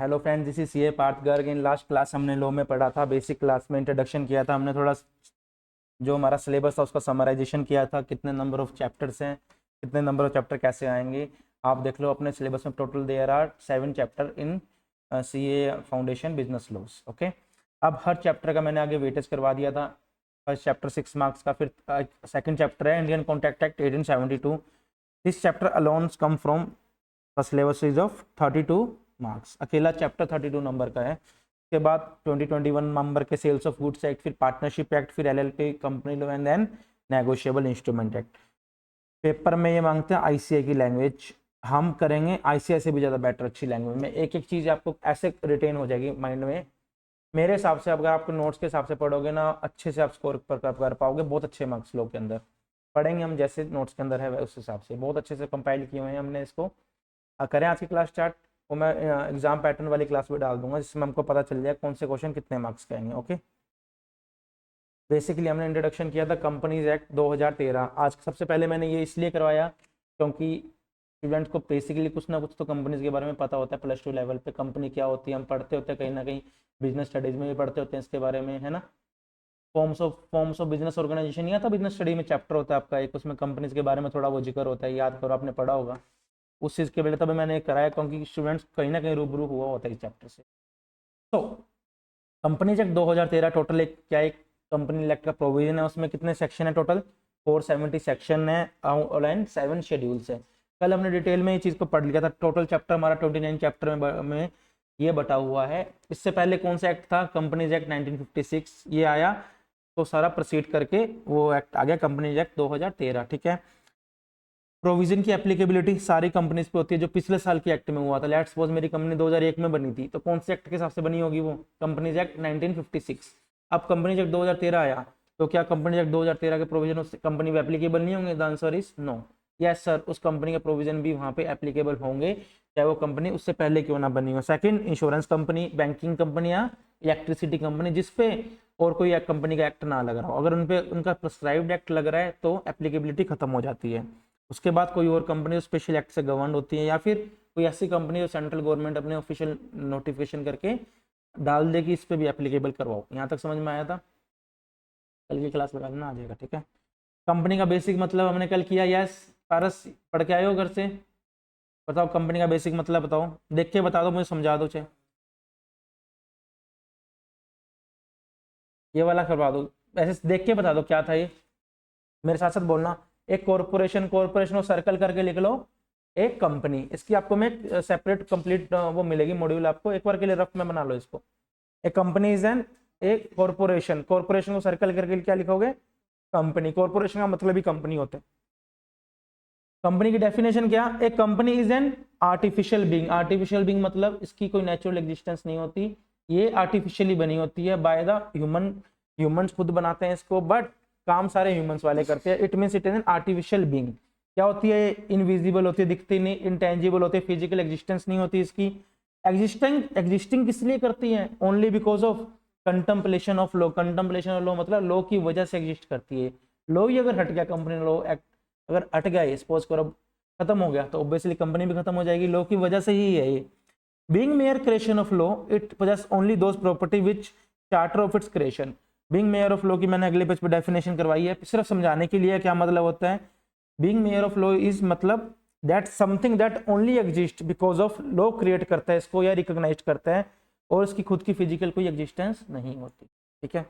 Hello friends, this is CA Parth Garg. In last class हमने law में पढ़ा था, बेसिक क्लास में इंट्रोडक्शन किया था हमने। थोड़ा जो हमारा सिलेबस था उसका समराइजेशन किया था, कितने नंबर ऑफ चैप्टर्स हैं, कितने नंबर ऑफ चैप्टर कैसे आएंगे। आप देख लो अपने सिलेबस में total there are 7 chapter in CA foundation business laws. Okay, अब हर चैप्टर का मैंने आगे वेटेज करवा दिया था। फर्स्ट चैप्टर 6 मार्क्स का, फिर सेकंड चैप्टर है Indian contract act 1872। This chapter alone's come from the syllabus is of 32 marks. अकेला चैप्टर 32 नंबर का है। उसके बाद 2021 नंबर के सेल्स ऑफ गुड्स एक्ट, फिर पार्टनरशिप एक्ट, फिर LLP company law and then negotiable instrument act. Paper में ये मांगते हैं आईसीआई की लैंग्वेज, हम करेंगे आईसीआई से भी ज़्यादा बेटर अच्छी लैंग्वेज में। एक एक चीज़ आपको ऐसे रिटेन हो जाएगी माइंड में। मेरे हिसाब से अगर आप नोट्स के हिसाब से पढ़ोगे ना, अच्छे से आप स्कोर कर पाओगे। बहुत अच्छे मार्क्स लो के अंदर पढ़ेंगे हम, जैसे नोट्स के अंदर है उस हिसाब से बहुत अच्छे से कंपाइल किए हुए हैं हमने इसको। करें आज की क्लास स्टार्ट। वो मैं एग्जाम पैटर्न वाली क्लास में डाल दूंगा, जिसमें हमको पता चल जाए कौन से क्वेश्चन कितने मार्क्स के आएंगे। ओके, बेसिकली हमने इंट्रोडक्शन किया था कंपनीज एक्ट 2013। आज सबसे पहले मैंने ये इसलिए करवाया क्योंकि स्टूडेंट्स को बेसिकली कुछ ना कुछ तो कंपनीज के बारे में पता होता है। +2 लेवल पे कंपनी क्या होती है हम पढ़ते होते हैं, कहीं ना कहीं बिजनेस स्टडीज में भी पढ़ते होते हैं इसके बारे में, है ना। फॉर्म्स ऑफ बिजनेस ऑर्गेनाइजेशन नहीं आता बिजनेस स्टडी में, चैप्टर होता है आपका एक, उसमें कंपनीज के बारे में थोड़ा वो जिक्र होता है। याद करो, आपने पढ़ा होगा उस चीज़ के पहले। तभी मैंने कराया क्योंकि स्टूडेंट्स कहीं ना कहीं रूबरू हुआ होता है इस चैप्टर से। तो कंपनीज एक्ट 2013 टोटल एक क्या, एक कंपनी एक्ट का प्रोविजन है। उसमें कितने सेक्शन है टोटल? 470 सेक्शन है और 7 शेड्यूल्स है। कल हमने डिटेल में ये चीज़ को पढ़ लिया था। टोटल चैप्टर हमारा 29 चैप्टर में ये बटा हुआ है। इससे पहले कौन सा एक्ट था? कंपनीज एक्ट 1956 ये आया, तो सारा प्रोसीड करके वो एक्ट आ गया कंपनीज एक्ट 2013। ठीक है, प्रोविजन की एप्लीकेबिलिटी सारी कंपनीज पे होती है जो पिछले साल के एक्ट में हुआ था। लेट्स सपोज मेरी कंपनी 2001 में बनी थी, तो कौन से एक्ट के हिसाब से बनी होगी? वो कंपनीज एक्ट 1956। अब कंपनीज एक्ट 2013 आया, तो क्या कंपनीज एक्ट 2013 के प्रोविजन उस कंपनी पे एप्लीकेबल नहीं होंगे? The answer is no. Yes sir, उस कंपनी के प्रोविजन भी वहाँ पे एप्लीकेबल होंगे, चाहे वो कंपनी उससे पहले क्यों ना बनी हो। Second, insurance company, banking company या इलेक्ट्रिसिटी कंपनी जिसपे और कोई कंपनी का एक्ट ना लग रहा हो, अगर उनपे उनका प्रिस्क्राइब्ड एक्ट लग रहा है तो एप्लीकेबिलिटी खत्म हो जाती है। उसके बाद कोई और कंपनी स्पेशल एक्ट से गवर्न होती है, या फिर कोई ऐसी कंपनी जो सेंट्रल गवर्नमेंट अपने ऑफिशियल नोटिफिकेशन करके डाल दे कि इस पर भी एप्लीकेबल करवाओ। यहाँ तक समझ में आया था? कल की क्लास लगा लेना, आ जाएगा। ठीक है, कंपनी का बेसिक मतलब हमने कल किया। यस पारस, पढ़ के आए हो घर से? बताओ कंपनी का बेसिक मतलब बताओ, देख के बता दो, मुझे समझा दो। चाहे ये वाला करवा दो, ऐसे देख के बता दो क्या था ये, मेरे साथ साथ बोलना। एक कॉरपोरेशन, कॉरपोरेशन को सर्कल करके लिख लो। एक कंपनी, इसकी आपको मैं सेपरेट कंप्लीट वो मिलेगी मॉड्यूल आपको, एक बार के लिए रफ में बना लो इसको। एक कंपनी इज एन, एक कॉरपोरेशन, कॉरपोरेशन को सर्कल करके क्या लिखोगे? कंपनी। कॉरपोरेशन का मतलब ही कंपनी होता है। कंपनी की डेफिनेशन क्या? एक company is an artificial being. Artificial being मतलब इसकी कोई नेचुरल एग्जिस्टेंस नहीं होती, ये आर्टिफिशियली बनी होती है बाय द ह्यूमन। ह्यूमंस खुद बनाते हैं इसको, बट काम सारे ह्यूमंस वाले करते हैं। It means it is an artificial being. क्या होती है? इनविजिबल होती है, दिखती नहीं, इंटेंजिबल होती है, फिजिकल एग्जिस्टेंस नहीं होती इसकी। एग्जिस्टिंग किस लिए करती है? Only because of contemplation of law. Contemplation of law मतलब लॉ की वजह से एग्जिस्ट करती है। लॉ ही अगर हट गया, कंपनी लॉ एक्ट अगर हट गया, सपोज करो खत्म हो गया, तो ऑब्वियसली कंपनी भी खत्म हो जाएगी। लॉ की वजह से ही है ये। Being mere creation of law, it possesses only those property which charter of its creation. Being mere of law की मैंने अगले पेज पे डेफिनेशन करवाई है, सिर्फ समझाने के लिए क्या मतलब होता है। Being mere of law is मतलब that something that only exist because of law create करता है इसको या रिकॉग्नाइज करता है, और इसकी खुद की फिजिकल कोई एग्जिस्टेंस नहीं होती। ठीक है,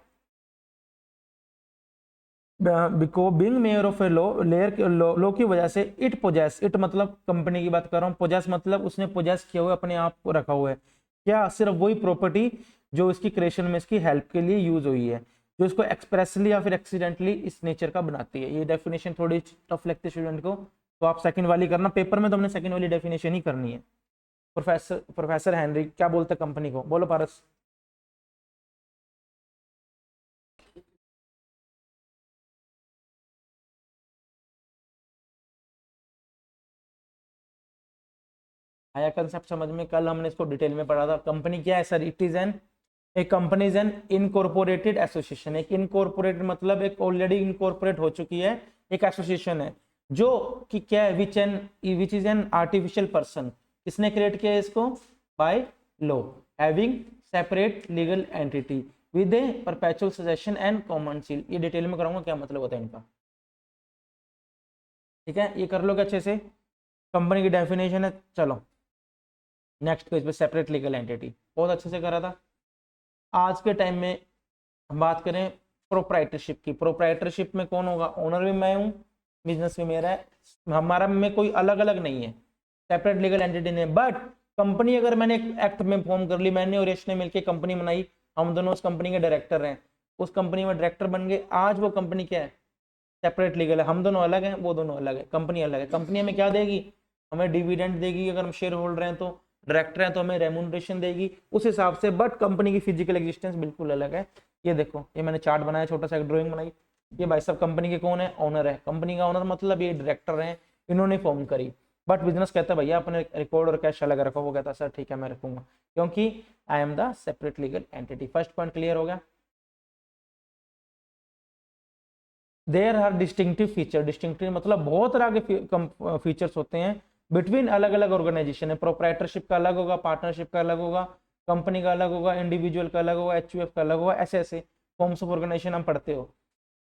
being mere of a law, layer law की वजह से इट पोजेस, इट मतलब कंपनी की बात कर रहा हूँ, पोजेस मतलब उसने पोजेस किया हुआ, अपने आप को रखा हुआ है। क्या? सिर्फ वही प्रॉपर्टी जो इसकी क्रिएशन में इसकी हेल्प के लिए यूज हुई है, जो इसको एक्सप्रेसली या फिर एक्सीडेंटली इस नेचर का बनाती है। ये डेफिनेशन थोड़ी टफ लगती है स्टूडेंट को, तो आप सेकंड वाली करना। पेपर में तो हमने सेकंड वाली डेफिनेशन ही करनी है। प्रोफेसर हेनरी क्या बोलते हैं कंपनी को? बोलो पारस। आया कंसेप्ट समझ में? कल हमने इसको डिटेल में पढ़ा था। कंपनी क्या है सर? इट इज एन, एक company is an incorporated association. एक इनकॉर्पोरेटेड मतलब एक ऑलरेडी इनकॉर्पोरेट हो चुकी है एक एसोसिएशन है, जो कि क्या है? Which is an artificial person. किसने क्रिएट किया है इसको? By law having separate legal entity with a perpetual succession and common seal। ये डिटेल में कराऊंगा क्या मतलब होता है इनका, ठीक है, ये कर लोगे अच्छे से। कंपनी की डेफिनेशन है। चलो नेक्स्ट पेज पे, सेपरेट लीगल एंटिटी बहुत अच्छे से करा था। आज के टाइम में हम बात करें प्रोप्राइटरशिप की। प्रोप्राइटरशिप में कौन होगा? ओनर भी मैं हूँ, बिजनेस भी मेरा है, हमारा में कोई अलग अलग नहीं है, सेपरेट लीगल एंटिटी नहीं। बट कंपनी अगर मैंने एक एक्ट में फॉर्म कर ली, मैंने और यश ने मिलकर कंपनी बनाई, हम दोनों उस कंपनी के डायरेक्टर हैं, उस कंपनी में डायरेक्टर बन गए, आज वो कंपनी क्या है? सेपरेट लीगल है। हम दोनों अलग हैं, वो दोनों अलग है, कंपनी अलग है। कंपनी हमें क्या देगी? हमें डिविडेंड देगी, अगर हम शेयर होल्डर हैं तो, डायरेक्टर हैं तो हमें रेम्यूनरेशन देगी उस हिसाब से। बट कंपनी की फिजिकल एग्जिस्टेंस बिल्कुल अलग है। ये देखो, ये मैंने चार्ट बनाया, छोटा सा एक ड्राइंग बनाई। ये भाई साहब कंपनी के कौन है? ओनर है। कंपनी का ओनर मतलब ये डायरेक्टर हैं, इन्होंने फॉर्म करी। बट बिजनेस कहता है भैया अपने रिकॉर्ड और कैश अलग रखो। वो कहता है सर ठीक है मैं रखूंगा, क्योंकि I am the separate legal entity. First point clear हो गया। There are distinctive feature. Distinctive मतलब बहुत तरह के फीचर्स होते हैं बिटवीन अलग अलग ऑर्गेनाइजेशन है। प्रोप्राइटरशिप का अलग होगा, पार्टनरशिप का अलग होगा, कंपनी का अलग होगा, इंडिविजुअल का अलग होगा, एचयूएफ का अलग होगा, ऐसे ऐसे फॉर्म्स ऑफ ऑर्गेनाइजेशन हम पढ़ते हो।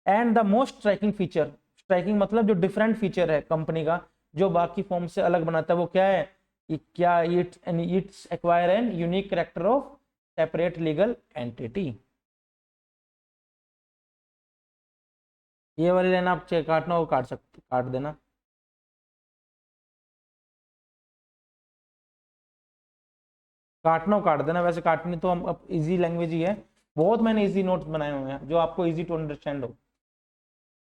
And the most striking feature, striking मतलब जो डिफरेंट फीचर है कंपनी का, जो बाकी फॉर्म से अलग बनाता है, वो क्या है? क्या its acquire an unique character of separate legal entity. ये वाली लाइन आप काटना हो काट सकते, काट देना। काटना हो काट देना, वैसे काटनी तो हम अब इजी लैंग्वेज ही है, बहुत मैंने इजी नोट्स बनाए हुए हैं जो आपको इजी टू अंडरस्टैंड हो।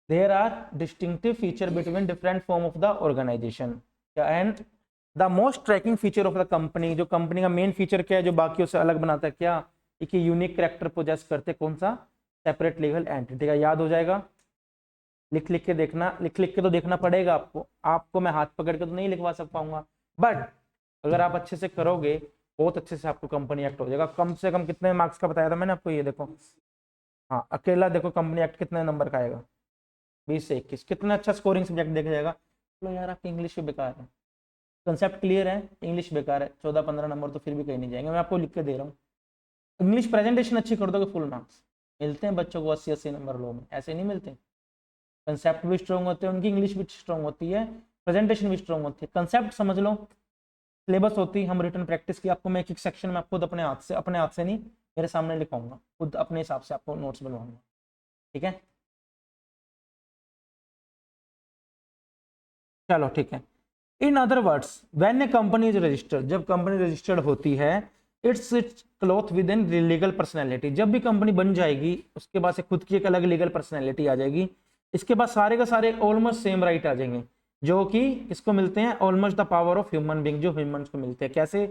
There are distinctive feature between different form of the organisation and the most striking feature of the company. जो कंपनी का मेन फीचर क्या है जो बाकियों से अलग बनाता है? क्या? एक यूनिक कैरेक्टर पोजेस करते, कौन सा? सेपरेट लीगल एंटिटी का। याद हो जाएगा, लिख लिख के देखना, लिख लिख के तो देखना पड़ेगा आपको, आपको मैं हाथ पकड़ के तो नहीं लिखवा सक पाऊंगा, बट अगर आप अच्छे से करोगे बहुत अच्छे से आपको कंपनी एक्ट हो जाएगा। कम से कम कितने मार्क्स का बताया था मैंने आपको? ये देखो, हाँ अकेला देखो कंपनी एक्ट कितने नंबर का आएगा? 20 से 21। कितना अच्छा स्कोरिंग सब्जेक्ट देखा जाएगा। चलो यार आपकी इंग्लिश भी बेकार है, कंसेप्ट क्लियर है, इंग्लिश बेकार है, 14-15 नंबर तो फिर भी कहीं नहीं जाएंगे, मैं आपको लिख के दे रहा हूँ। इंग्लिश प्रेजेंटेशन अच्छी कर दोगे, फुल मार्क्स मिलते हैं बच्चों को, 80-80 नंबर लो में, ऐसे नहीं मिलते। कंसेप्ट भी स्ट्रॉन्ग होते हैं उनकी, इंग्लिश भी स्ट्रॉन्ग होती है, प्रेजेंटेशन भी स्ट्रॉन्ग होती है। कंसेप्ट समझ लो, सिलेबस होती है, हम रिटर्न प्रैक्टिस की आपको मैं एक एक सेक्शन में खुद अपने हाथ से नहीं, मेरे सामने लिखवाऊंगा, खुद अपने हिसाब से आपको नोट्स बनवाऊंगा, ठीक है। चलो ठीक है। In other words, when A company is registered, जब कंपनी रजिस्टर्ड होती है, it's cloth with in legal personality. जब भी कंपनी बन जाएगी उसके बाद से खुद की एक अलग लीगल पर्सनैलिटी आ जाएगी। इसके बाद सारे का सारे ऑलमोस्ट सेम राइट आ जाएंगे, जो कि इसको मिलते हैं almost the power of human being, जो ह्यूमंस को मिलते हैं। कैसे?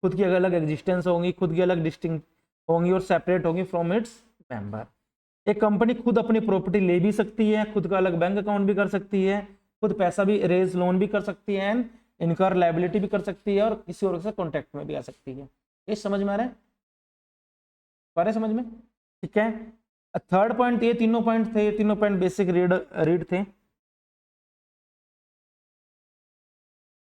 खुद की अलग एग्जिस्टेंस होंगी, खुद की अलग डिस्टिंग होंगी और सेपरेट होंगी फ्रॉम इट्स मेंबर। एक कंपनी खुद अपनी प्रॉपर्टी ले भी सकती है, खुद का अलग बैंक अकाउंट भी कर सकती है, खुद पैसा भी रेज लोन भी कर सकती है, एंड इनकार लाइबिलिटी भी कर सकती है, और किसी और से कॉन्टेक्ट में भी आ सकती है। ये समझ में आ रहा है? समझ में? ठीक है। थर्ड पॉइंट, ये तीनों पॉइंट थे, ये तीनों पॉइंट बेसिक रीड रीड थे।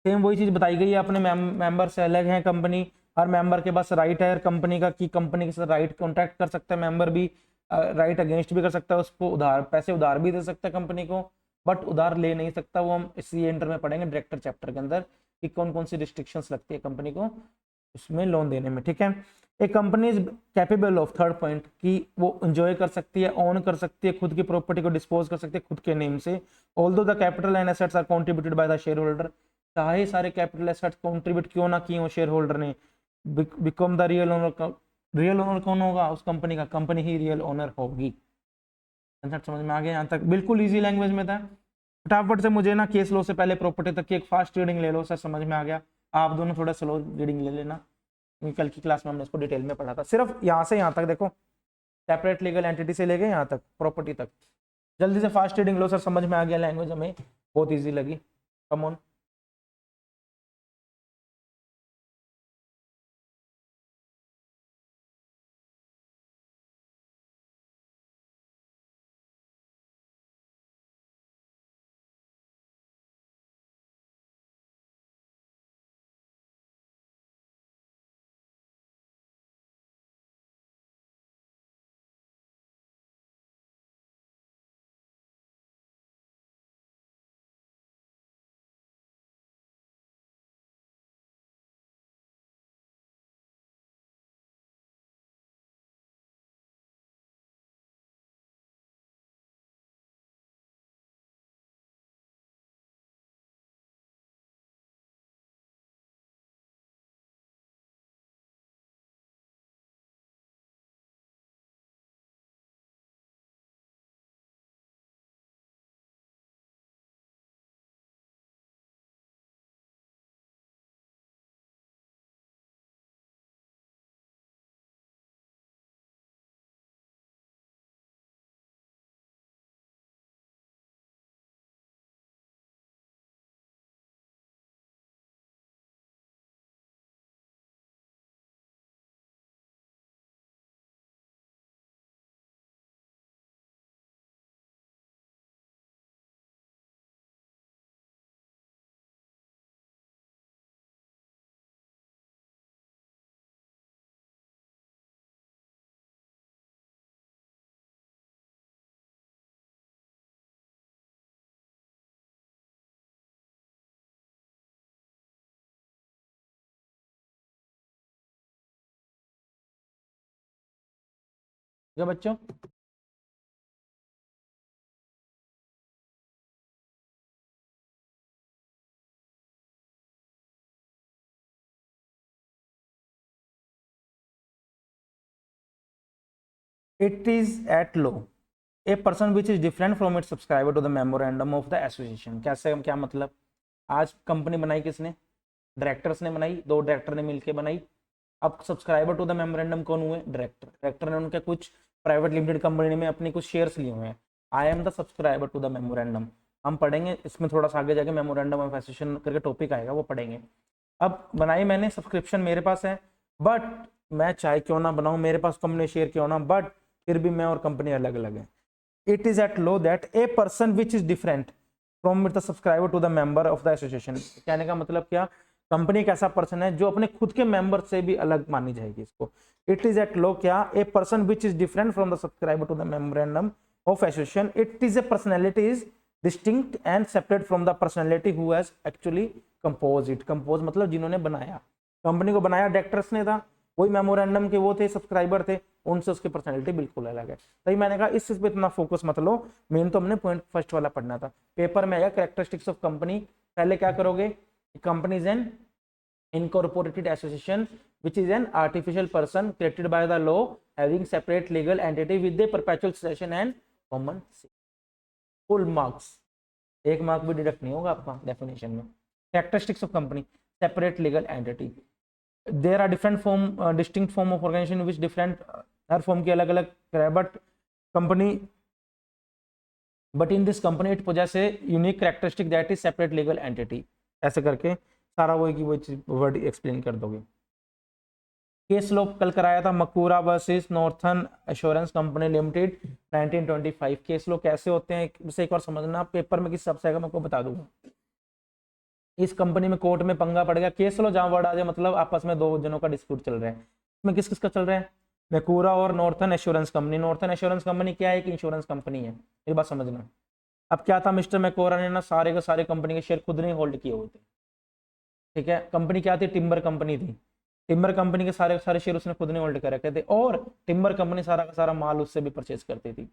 सेम वही चीज बताई गई है अपने मेंबर से अलग है कंपनी, हर मेंबर के पास राइट है कंपनी का, कि कंपनी के साथ राइट कॉन्ट्रैक्ट कर सकता है मेंबर भी, राइट अगेंस्ट भी कर सकता है, उसको उधार पैसे उधार भी दे सकता है कंपनी को, बट उधार ले नहीं सकता। वो हम इसी एंटर में पढ़ेंगे डायरेक्टर चैप्टर के अंदर कि कौन कौन सी रिस्ट्रिक्शंस लगती है कंपनी को उसमें लोन देने में, ठीक है। एक company is capable of, third point, कि वो एंजॉय कर सकती है, ओन कर सकती है, खुद की प्रॉपर्टी को डिस्पोज कर सकती है खुद के नेम से। Although the capital and assets are contributed by the share holder, चाहे सारे कैपिटल एसेट्स कंट्रीब्यूट क्यों ना किए हो शेयर होल्डर ने, become the real owner. Real owner कौन होगा उस कंपनी का? कंपनी ही रियल ओनर होगी। कंसेप्ट समझ में आ गया? यहाँ तक बिल्कुल इजी लैंग्वेज में था। फटाफट से मुझे ना केस लो से पहले प्रॉपर्टी तक की एक फास्ट रीडिंग ले लो, सर समझ में आ गया। आप दोनों थोड़ा स्लो रीडिंग ले लेना, कल की क्लास में हमने इसको डिटेल में पढ़ा था। सिर्फ यहाँ से यहाँ तक देखो, सेपरेट लीगल एंटिटी से लेके यहाँ तक प्रॉपर्टी तक, जल्दी से फास्ट रीडिंग लो, सर समझ में आ गया, लैंग्वेज हमें बहुत ईजी लगी। Come on. है बच्चों। It is at law a person which is different from it subscriber to the memorandum of the association. कैसे, क्या मतलब, आज कंपनी बनाई किसने, डायरेक्टर्स ने बनाई, दो डायरेक्टर ने मिलकर बनाई। अब सब्सक्राइबर टू द मेमोरेंडम कौन हुए, डायरेक्टर। डायरेक्टर ने उनके कुछ प्राइवेट लिमिटेड कंपनी में अपने कुछ शेयर्स लिए हुए हैं। I am the subscriber to the memorandum. हम पढ़ेंगे इसमें थोड़ा सा आगे जाके, मेमोरेंडम ऑफ एसोसिएशन करके टॉपिक आएगा, वो पढ़ेंगे। अब बनाई मैंने, सब्सक्रिप्शन मेरे पास है, बट मैं चाहे क्यों ना बनाऊं, मेरे पास कंपनी शेयर क्यों ना, बट फिर भी मैं और कंपनी अलग अलग है। It is at law that a person which is different from the subscriber to the member of the association. कहने का मतलब क्या, कंपनी एक ऐसा पर्सन है जो अपने खुद के मेंबर से भी अलग मानी जाएगी इसको। इट इज एट लो क्या, a person which is different from the subscriber to the memorandum of association. It is a personality is distinct and separate from the personality who has actually compose it. Compose मतलब जिन्होंने बनाया, company को बनाया directors ने था, वही memorandum के वो थे, सब्सक्राइबर थे, उनसे उसकी पर्सनैलिटी बिल्कुल अलग है। तभी मैंने कहा इस चीज पे इतना फोकस मत लो, मेन तो हमने पॉइंट फर्स्ट वाला पढ़ना था। पेपर में आएगा कैरेक्टरिस्टिक्स ऑफ कंपनी। पहले क्या करोगे, company is N incorporated association which is an artificial person created by the law having separate legal entity with a perpetual succession and common seat। Full marks, एक mark भी deduct नहीं होगा आपका definition में। Characteristics of company, separate legal entity, there are different form, distinct form of organisation which different, हर form की अलग अलग है, but company, but in this company it possesses a unique characteristic that is separate legal entity. ऐसे करके सारा वो की वो वर्ड एक्सप्लेन कर दोगे। केस लो कल कराया था, Macaura versus Northern Assurance company limited 1925। Case law कैसे होते हैं इसे एक बार समझना, पेपर में किस सबसे आएगा मैं आपको बता दूंगा। इस कंपनी में कोर्ट में पंगा पड़ गया, केस लो जहां वर्ड आ जाए मतलब आपस में दो जनों का डिस्प्यूट चल रहा है। इसमें किस किसका चल रहा है, मकूरा और northern Assurance company. Northern Assurance company क्या है, एक इंश्योरेंस कंपनी है, ये बात समझना। अब क्या था, मिस्टर मैकोरा ने ना सारे के सारे कंपनी के शेयर खुद नहीं होल्ड किए हुए थे, ठीक है। कंपनी क्या थी, टिम्बर कंपनी थी। टिम्बर कंपनी के सारे सारे शेयर उसने खुद ने होल्ड कर रखे थे, और टिम्बर कंपनी सारा का सारा माल उससे भी परचेज करती थी।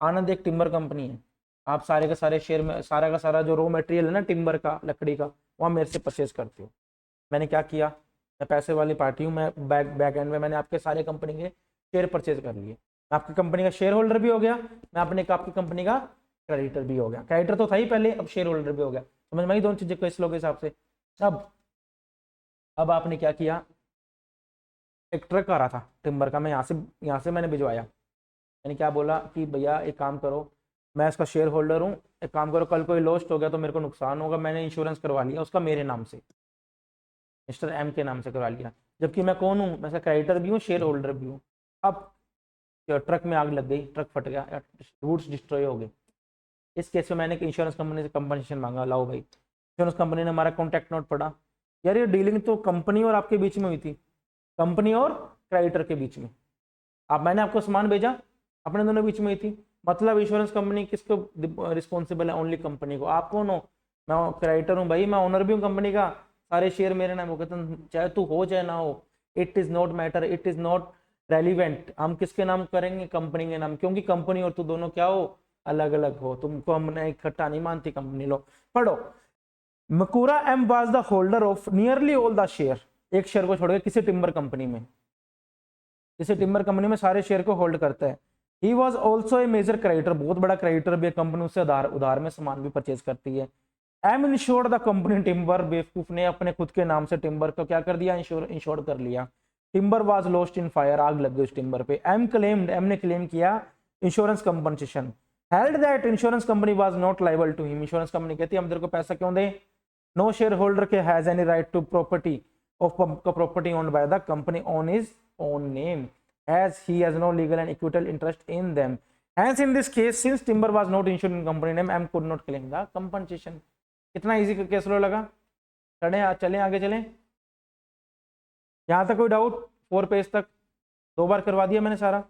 आनंद एक टिम्बर कंपनी है, आप सारे के सारे शेयर में सारा का सारा जो रॉ मटेरियल है ना टिम्बर का, लकड़ी का, वहाँ मेरे से परचेज करते हो। मैंने क्या किया, मैं पैसे वाली पार्टी हूँ, मैं बैक एंड में मैंने आपके सारे कंपनी के शेयर परचेज कर लिए। मैं आपकी कंपनी का शेयर होल्डर भी हो गया, मैं अपने आपकी कंपनी का क्रेडिटर भी हो गया। क्रेडिटर तो था ही पहले, अब शेयर होल्डर भी हो गया। समझ में आई दोनों चीजें कैसे लोग के हिसाब से। अब आपने क्या किया, एक ट्रक आ रहा था टिम्बर का, मैं यहाँ से मैंने भिजवाया। मैंने क्या बोला कि भैया एक काम करो, मैं इसका शेयर होल्डर हूँ, एक काम करो कल कोई लॉस्ट हो गया तो मेरे को नुकसान होगा, मैंने इंश्योरेंस करवा लिया उसका मेरे नाम से, मिस्टर एम के नाम से करवा लिया। जबकि मैं कौन हूँ, मैं इसका क्रेडिटर भी हूँ, शेयर होल्डर भी हूँ। अब ट्रक में आग लग गई, ट्रक फट गया, रूट्स डिस्ट्रॉय हो गए। इस केस में मैंने इंश्योरेंस कंपनी से कंपनसेशन मांगा, लाओ भाई। इंश्योरेंस कंपनी ने हमारा कॉन्टैक्ट नोट पढ़ा, यार ये डीलिंग तो कंपनी और आपके बीच में हुई थी, कंपनी और क्रेडिटर के बीच में। अब मैंने आपको सामान भेजा, अपने दोनों बीच में ही थी, मतलब इंश्योरेंस कंपनी किसको रिस्पॉन्सिबल है, ओनली कंपनी को। आप कौन हो, मैं क्रेडिटर हूँ भाई, मैं ओनर भी हूँ कंपनी का, सारे शेयर मेरे नाम हो गए, चाहे तू हो चाहे ना हो, it is not matter, it is not relevant. हम किसके नाम करेंगे, कंपनी के नाम, क्योंकि कंपनी और तू दोनों क्या हो, अलग अलग हो। तुमको हमने इकट्ठा नहीं मानती कंपनी। लो पढ़ो, Macaura M was the holder of nearly all the share, एक शेयर को छोड़कर किसी टिम्बर कंपनी में, किसी टिम्बर कंपनी में सारे शेयर को होल्ड करता है। He was also a major creditor, बहुत बड़ा क्रेडिटर भी है, कंपनी उससे उधार में सामान भी परचेज करती है। M insured the company timber, बेवकूफ ने अपने खुद के नाम से टिम्बर को क्या कर दिया, इंश्योर्ड कर लिया। Timber was lost in fire, आग लग गई उस टिम्बर पे। एम क्लेम्ड, एम ने क्लेम किया insurance compensation, held that insurance company was not liable to him. Insurance company कहती है हम तेरे को पैसा क्यों दे, नो शेयर होल्डर के has any right to property of property owned by the company on his own name as he has no legal and equitable interest in them. Hence in this case since timber was not insured in company name M could not claim the compensation। कितना easy case लो लगा, चले आगे चलें। यहाँ तक कोई doubt, 4 page तक 2 बार करवा दिया मैंने सारा,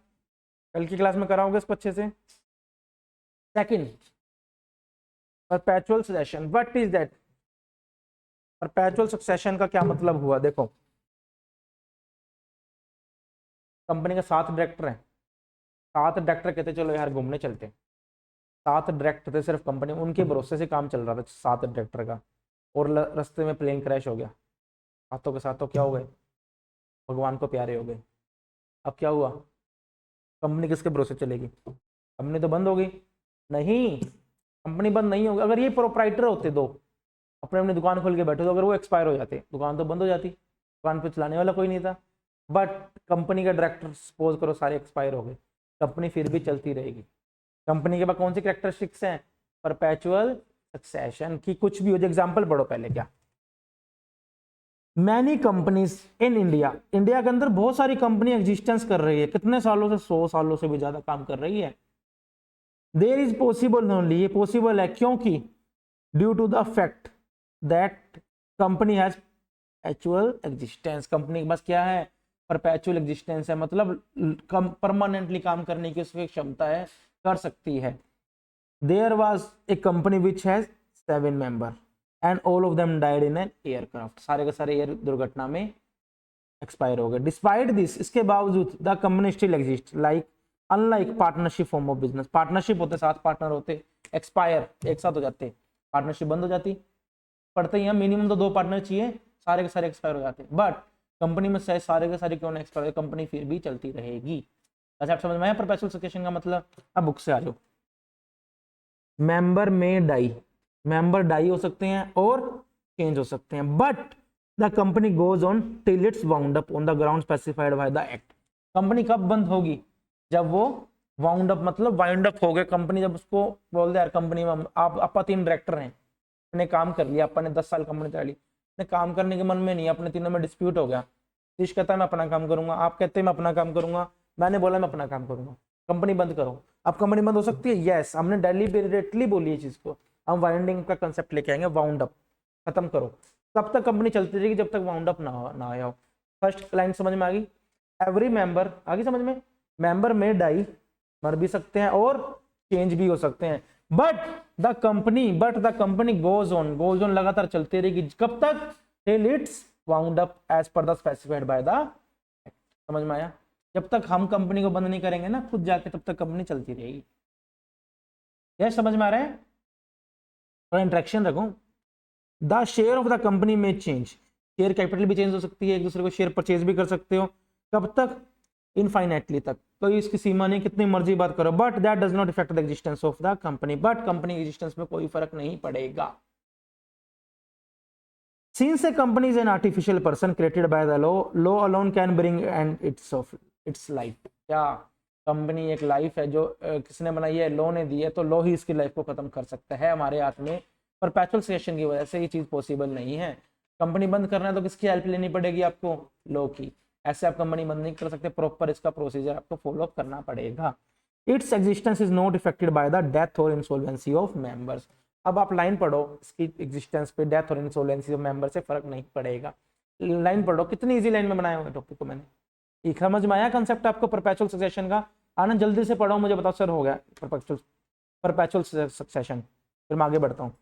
कल की क्लास में कराओगे इसको अच्छे से। Second, perpetual succession, what is that. Perpetual succession का क्या मतलब हुआ, देखो कंपनी के 7 डायरेक्टर हैं, 7 डायरेक्टर कहते चलो यार घूमने चलते हैं। 7 डायरेक्टर थे सिर्फ कंपनी, उनके भरोसे से काम चल रहा था 7 डायरेक्टर का, और रास्ते में प्लेन क्रैश हो गया। सातों के सातों क्या हो गए, भगवान को प्यारे हो गए। अब क्या हुआ, कंपनी किसके भरोसे चलेगी, कंपनी तो बंद हो गई। नहीं, कंपनी बंद नहीं होगी। अगर ये प्रोप्राइटर होते दो, अपने अपनी दुकान खोल के बैठे, तो अगर वो एक्सपायर हो जाते, दुकान तो बंद हो जाती, दुकान पे चलाने वाला कोई नहीं था। बट कंपनी का डायरेक्टर सपोज करो सारे एक्सपायर हो गए, कंपनी फिर भी चलती रहेगी। कंपनी के पास कौन सी कैरेक्टरिस्टिक्स हैं, परपेचुअल सक्सेशन की। कुछ भी हो जाए, एग्जाम्पल पढ़ो पहले क्या, many companies in India, India के अंदर बहुत सारी कंपनी एग्जिस्टेंस कर रही है, कितने सालों से, 100 सालों से भी ज्यादा काम कर रही है। देयर इज पॉसिबल ओनली, ये पॉसिबल है क्योंकि due to the fact that company has perpetual existence, company के पास क्या है, परपेचुअल एग्जिस्टेंस है, मतलब परमानेंटली काम करने की उसकी क्षमता है, कर सकती है। There was a company which has 7 member and all of them died in an aircraft, सारे के सारे एयर दुर्घटना में एक्सपायर हो गए। डिस्पाइट दिस, इसके बावजूद the company still exist, like unlike partnership form of business, partnership होते 7 पार्टनर होते, एक्सपायर एक साथ हो जाते, पार्टनरशिप बंद हो जाती। पढ़ते ही हम मिनिमम तो 2 पार्टनर चाहिए, सारे के सारे एक्सपायर हो जाते, बट कंपनी में शायद सारे के सारे क्यों ना एक्सपायर, कंपनी फिर भी चलती रहेगी। अच्छा, आप समझ में आया परपेचुअल सक्सेशन का मतलब। अब बुक से आ जाओ, मेंबर में डाई, मेंबर डाई हो सकते हैं और चेंज हो सकते हैं, but the company goes on till its wound up on the ground specified by the act. Company कब बंद होगी, जब वो वाउंड अप मतलब वाइंड अप हो गए कंपनी, जब उसको बोल दे यार कंपनी में आप 3 डायरेक्टर हैं, अपने काम कर लिया, अपन ने 10 साल कंपनी चला ली, अपने काम करने के मन में नहीं, अपने तीनों में डिस्प्यूट हो गया, तीस कहता है मैं अपना काम करूंगा, आप कहते हैं मैं अपना काम करूंगा, मैंने बोला मैं अपना काम करूंगा, कंपनी बंद करो। अब कंपनी बंद हो सकती है, यस, हमने डेलिबरेटली बोली है चीज को, हम वाइंडिंग का कंसेप्ट लेके आएंगे, वाउंड अप, खत्म करो। तब तक कंपनी चलती रहेगी जब तक वाउंड अप ना आया हो। फर्स्ट लाइन समझ में आ गई, एवरी मेंबर, आगे समझ में, मेंबर में डाई, मर भी सकते हैं और चेंज भी हो सकते हैं, but the company goes on लगातार चलती रहेगी, कब तक, till its wound up as per the specified by the, समझ में आया। जब तक हम कंपनी को बंद नहीं करेंगे ना खुद जाके, तब तक कंपनी चलती रहेगी। यह समझ में आ रहा है, थोड़ा इंट्रैक्शन रखो। The share of the company में चेंज, शेयर कैपिटल भी चेंज हो सकती है, एक दूसरे को शेयर परचेज भी कर सकते हो, कब तक, इनफाइनेटली तक, कोई इसकी सीमा नहीं, कितनी मर्जी बात करो, but that does not effect the existence of the company, but company existence में कोई फर्क नहीं पड़ेगा। Since a company is an artificial person created by the law alone can bring end its life। क्या कंपनी एक life है जो किसने बनाई है, लॉ ने दी है, तो लॉ ही इसकी लाइफ को खत्म कर सकता है, हमारे हाथ में परपेचुअल सक्सेशन की वजह से ये चीज पॉसिबल नहीं है। कंपनी बंद करना है तो किसकी हेल्प लेनी पड़ेगी आपको, लॉ की। ऐसे आप कंपनी बंद नहीं कर सकते, प्रॉपर इसका प्रोसीजर आपको फॉलो करना पड़ेगा। Its existence is not affected by the death और इंसॉल्वेंसी ऑफ मेंबर्स। अब आप लाइन पढ़ो, इसकी एग्जिस्टेंस पे डेथ और इंसॉल्वेंसी ऑफ मेंबर से फर्क नहीं पड़ेगा। लाइन पढ़ो, कितनी इजी लाइन में बनाया हुआ है टॉपिक को मैंने, एक समझ में आया कंसेप्ट आपको परपेचुअल सक्सेशन का। आनंद जल्दी से पढ़ो, मुझे बताओ सर हो गया परपेचुअल सक्सेशन, फिर मैं आगे बढ़ता हूँ।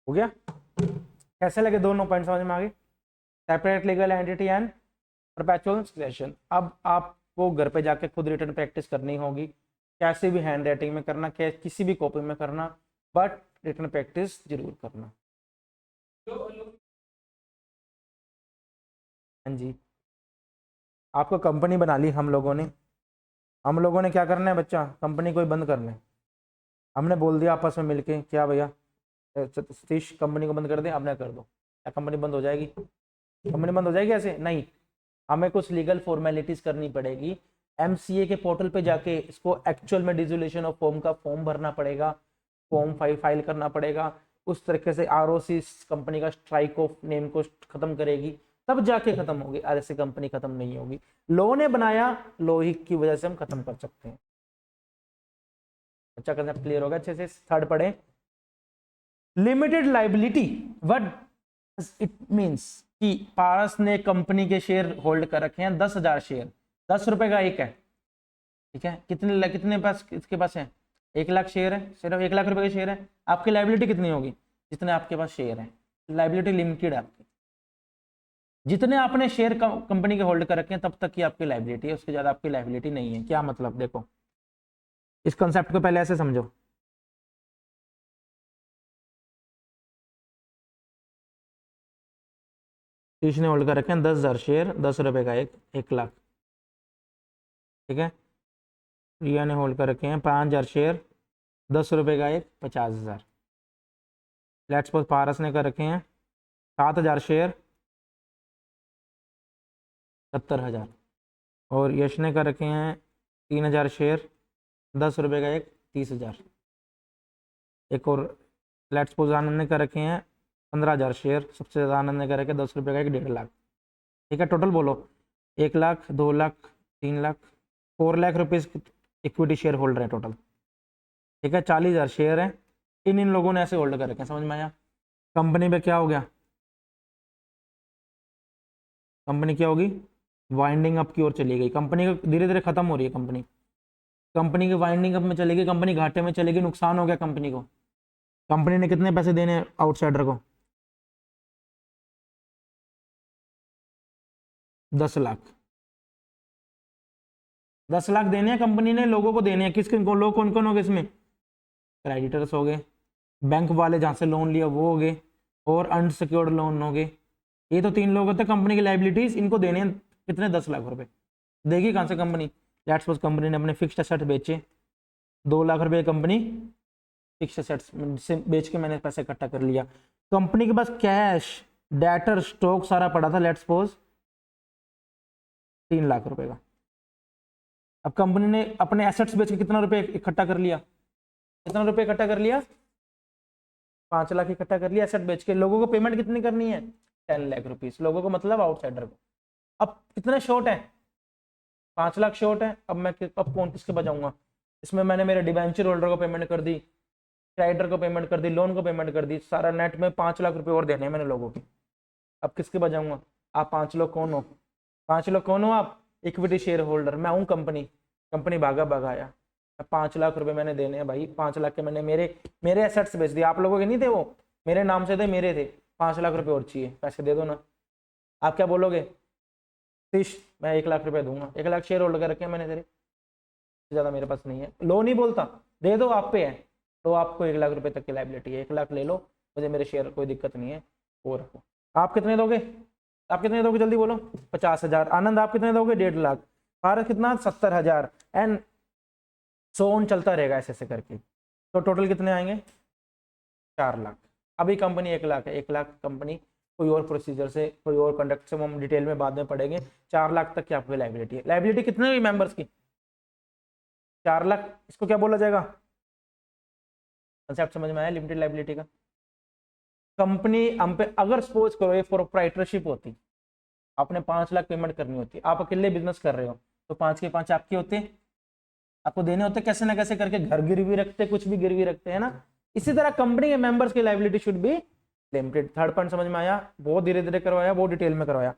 हो गया, कैसे लगे दोनों पॉइंट, समझ में आ गए, separate legal entity and perpetual succession. अब आपको घर पे जाके खुद रिटर्न प्रैक्टिस करनी होगी, कैसे भी हैंड राइटिंग में करना, किसी भी कॉपी में करना, बट रिटर्न प्रैक्टिस जरूर करना। हाँ जी, आपको कंपनी बना ली हम लोगों ने क्या करना है बच्चा, कंपनी को ही बंद करना है। हमने बोल दिया आपस में मिलके, क्या भैया सतीश कंपनी को बंद कर दे, आपने कर दो, क्या कंपनी बंद हो जाएगी? कंपनी बंद हो जाएगी ऐसे? नहीं, हमें कुछ लीगल फॉर्मेलिटीज करनी पड़ेगी। एमसीए के पोर्टल पे जाके इसको एक्चुअल में डिसोल्यूशन ऑफ फॉर्म का फॉर्म भरना पड़ेगा, फॉर्म फाइल करना पड़ेगा। उस तरीके से आरओसी कंपनी का स्ट्राइक ऑफ नेम को खत्म करेगी, तब जाके खत्म होगी, ऐसे कंपनी खत्म नहीं होगी। लॉ ने बनाया, लॉ ही की वजह से हम खत्म कर सकते हैं। अच्छा कंसेप्ट क्लियर होगा अच्छे से? थर्ड पढ़े, limited liability, what it means कि पारस ने कंपनी के शेयर होल्ड कर रखे हैं 10,000 शेयर, 10 रुपए का एक है, ठीक है? कितने पास इसके पास है? 1 लाख शेयर है, सिर्फ 1 लाख रुपए के शेयर है। आपकी लाइबिलिटी कितनी होगी? जितने आपके पास शेयर है, लाइबिलिटी लिमिटेड है आपकी। जितने आपने शेयर कंपनी के होल्ड कर रखे हैं तब तक की आपकी लाइबिलिटी है, उसके ज्यादा आपकी लाइबिलिटी नहीं है। क्या मतलब? देखो इस कंसेप्ट को पहले ऐसे समझो। इसने होल्ड कर रखे हैं 10,000 शेयर, 10 रुपए का एक, 1 लाख, ठीक है? रिया ने होल्ड कर रखे हैं 5,000 शेयर, 10 रुपए का एक, 50,000। लेट्स सपोज पारस ने कर रखे हैं 7,000 शेयर, 70,000। और यश ने कर रखे हैं 3,000 शेयर, 10 रुपए का एक, 30,000। एक और लेट्स सपोज आनंद ने कर रखे हैं 15,000 शेयर, सबसे ज़्यादा आनंद ने कर रखे हैं 10 रुपए का एक, 1.5 लाख, ठीक है? टोटल बोलो, 1 lakh, 2 lakh, 3 lakh, 4 lakh rupees equity share holder है टोटल, ठीक है? 40,000 शेयर है, इन लोगों ने ऐसे होल्ड कर रखे हैं। समझ में आया? कंपनी पे क्या हो गया? कंपनी क्या होगी? वाइंडिंग अप की ओर चली गई, कंपनी धीरे धीरे खत्म हो रही है। कंपनी की वाइंडिंग अप में चलेगी, कंपनी घाटे में चलेगी, नुकसान हो गया कंपनी को। कंपनी ने कितने पैसे देने आउटसाइडर को? 10 लाख। 10 लाख देने हैं कंपनी ने, लोगों को देने हैं। किसके को? लोग कौन कौन हो गए इसमें? क्रेडिटर्स हो गए, बैंक वाले जहाँ से लोन लिया वो हो गए, और अनसिक्योर्ड लोन हो गए। ये तो 3 लोग होते हैं कंपनी की लाइबिलिटीज, इनको देने हैं कितने? 10 लाख रुपए। देगी कहाँ से कंपनी? लेट्स सपोज कंपनी ने अपने फिक्स्ड एसेट बेचे, 2 लाख रुपए कंपनी फिक्स्ड एसेट्स से बेच के मैंने पैसे इकट्ठा कर लिया। कंपनी के पास कैश, डेटर, स्टॉक सारा पड़ा था, लेट्स सपोज 3 लाख रुपए का। अब कंपनी ने अपने एसेट्स बेच के कितना रुपए इकट्ठा कर लिया? कितना रुपए इकट्ठा कर लिया? 5 लाख इकट्ठा कर लिया एसेट बेच के। लोगों को पेमेंट कितनी करनी है? 10 लाख रुपीज। लोगों को मतलब आउटसाइडर को। अब कितने शॉर्ट है? 5 लाख शॉर्ट है। अब कौन किसके बजाऊंगा? इसमें मैंने मेरे डिबेंचर होल्डर को पेमेंट कर दी, क्रेडिटर को पेमेंट कर दी, लोन को पेमेंट कर दी, सारा नेट में 5 लाख रुपए और देने हैं मैंने लोगों की। अब किसके बजाऊंगा? आप 5 लोग कौन हो? 5 लोग कौन हो आप? Equity share holder. मैं हूँ कंपनी भागा आया, 5 लाख रुपए मैंने देने हैं भाई। 5 लाख के मैंने मेरे एसेट्स बेच दिए। आप लोगों के नहीं थे, वो मेरे नाम से थे, मेरे थे। 5 लाख रुपए और चाहिए, पैसे दे दो ना। आप क्या बोलोगे? फिश मैं 1 लाख रुपए दूंगा। 1 लाख शेयर होल्ड कर रखे हैं मैंने तेरे, ज्यादा मेरे पास नहीं है। लो नहीं बोलता, दे दो, आप पे है। तो आपको 1 लाख रुपए तक की लाइबिलिटी है। 1 लाख ले लो, मुझे मेरे शेयर कोई दिक्कत नहीं है, वो रखो। आप कितने दोगे? जल्दी बोलो। 50,000। आनंद आप कितने दोगे? 1.5 लाख। भारत कितना? 70,000। एंड सो ऑन चलता रहेगा ऐसे ऐसे करके। तो टोटल कितने आएंगे? 4 लाख। अभी कंपनी 1 लाख है, 1 लाख कंपनी कोई और प्रोसीजर से, कोई और कंडक्ट से, हम डिटेल में बाद में पढ़ेंगे। 4 लाख तक की आपकी लाइबिलिटी है। लाइबिलिटी कितने हुई मेंबर्स की? 4 लाख। इसको क्या बोला जाएगा? कंसेप्ट समझ में आया लिमिटेड लाइबिलिटी का? कंपनी हम पे अगर सपोज करो ये प्रोप्राइटरशिप होती, आपने 5 लाख पेमेंट करनी होती, आप अकेले बिजनेस कर रहे हो, तो 5 के 5 आपके होते, आपको देने होते कैसे ना कैसे करके। घर गिरवी रखते, कुछ भी गिरवी रखते हैं ना। इसी तरह कंपनी के मेंबर्स की liability should be limited. Third point समझ में आया? बहुत धीरे धीरे करवाया, बहुत डिटेल में करवाया।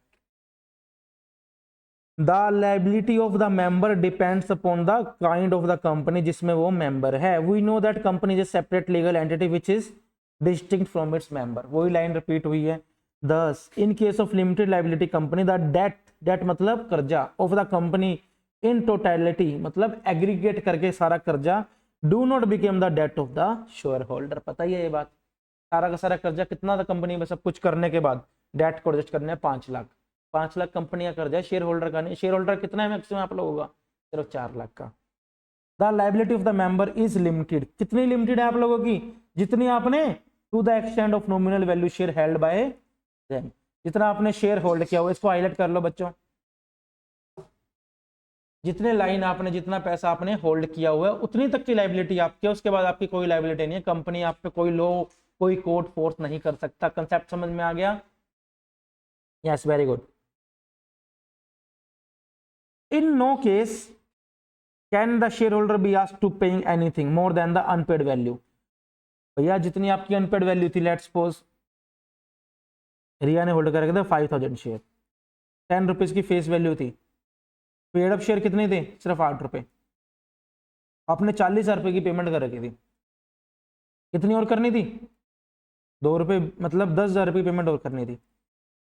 The liability of the member depends upon the kind of the company जिसमें वो मेंबर है। We know that company is a separate legal entity which is distinct from its member. वही लाइन रिपीट हुई है। Thus in case of limited liability company the debt मतलब कर्जा of the company in totality मतलब aggregate करके सारा कर्जा do not become the debt of the share holder. पता ही है ये बात। सारा का सारा कर्जा कितना था कंपनी में, सब कुछ करने के बाद डेट को एडजस्ट करने 5 लाख। 5 लाख कंपनी का कर्जा है, शेयर होल्डर का नहीं। शेयर होल्डर कितना है मैक्सिमम आप लोगों का? सिर्फ 4 लाख का। The liability of the member is limited, कितनी लिमिटेड है आप लोगों की? जितनी आपने to the extent of nominal value share held by them, जितना आपने शेयर होल्ड किया हुआ, इसको हाईलाइट कर लो बच्चों। जितने लाइन आपने, जितना पैसा आपने होल्ड किया हुआ है, उतनी तक की लाइबिलिटी आपकी है, उसके बाद आपकी कोई लाइबिलिटी नहीं है। कंपनी आप पे कोई लो, कोई कोर्ट फोर्स नहीं कर सकता। कंसेप्ट समझ में आ गया? Yes, very good. In no case can the share holder be asked to paying anything more than the unpaid value. भैया जितनी आपकी अनपेड वैल्यू थी, लेट्स सपोज रिया ने होल्ड करके था 5000 शेयर, 10 रुपीज की फेस वैल्यू थी। पेड अप शेयर कितने थे? सिर्फ 8 रुपए। आपने 40,000 रुपए की पेमेंट कर रखी थी, कितनी और करनी थी? 2 रुपए, मतलब 10,000 रुपये पेमेंट और करनी थी।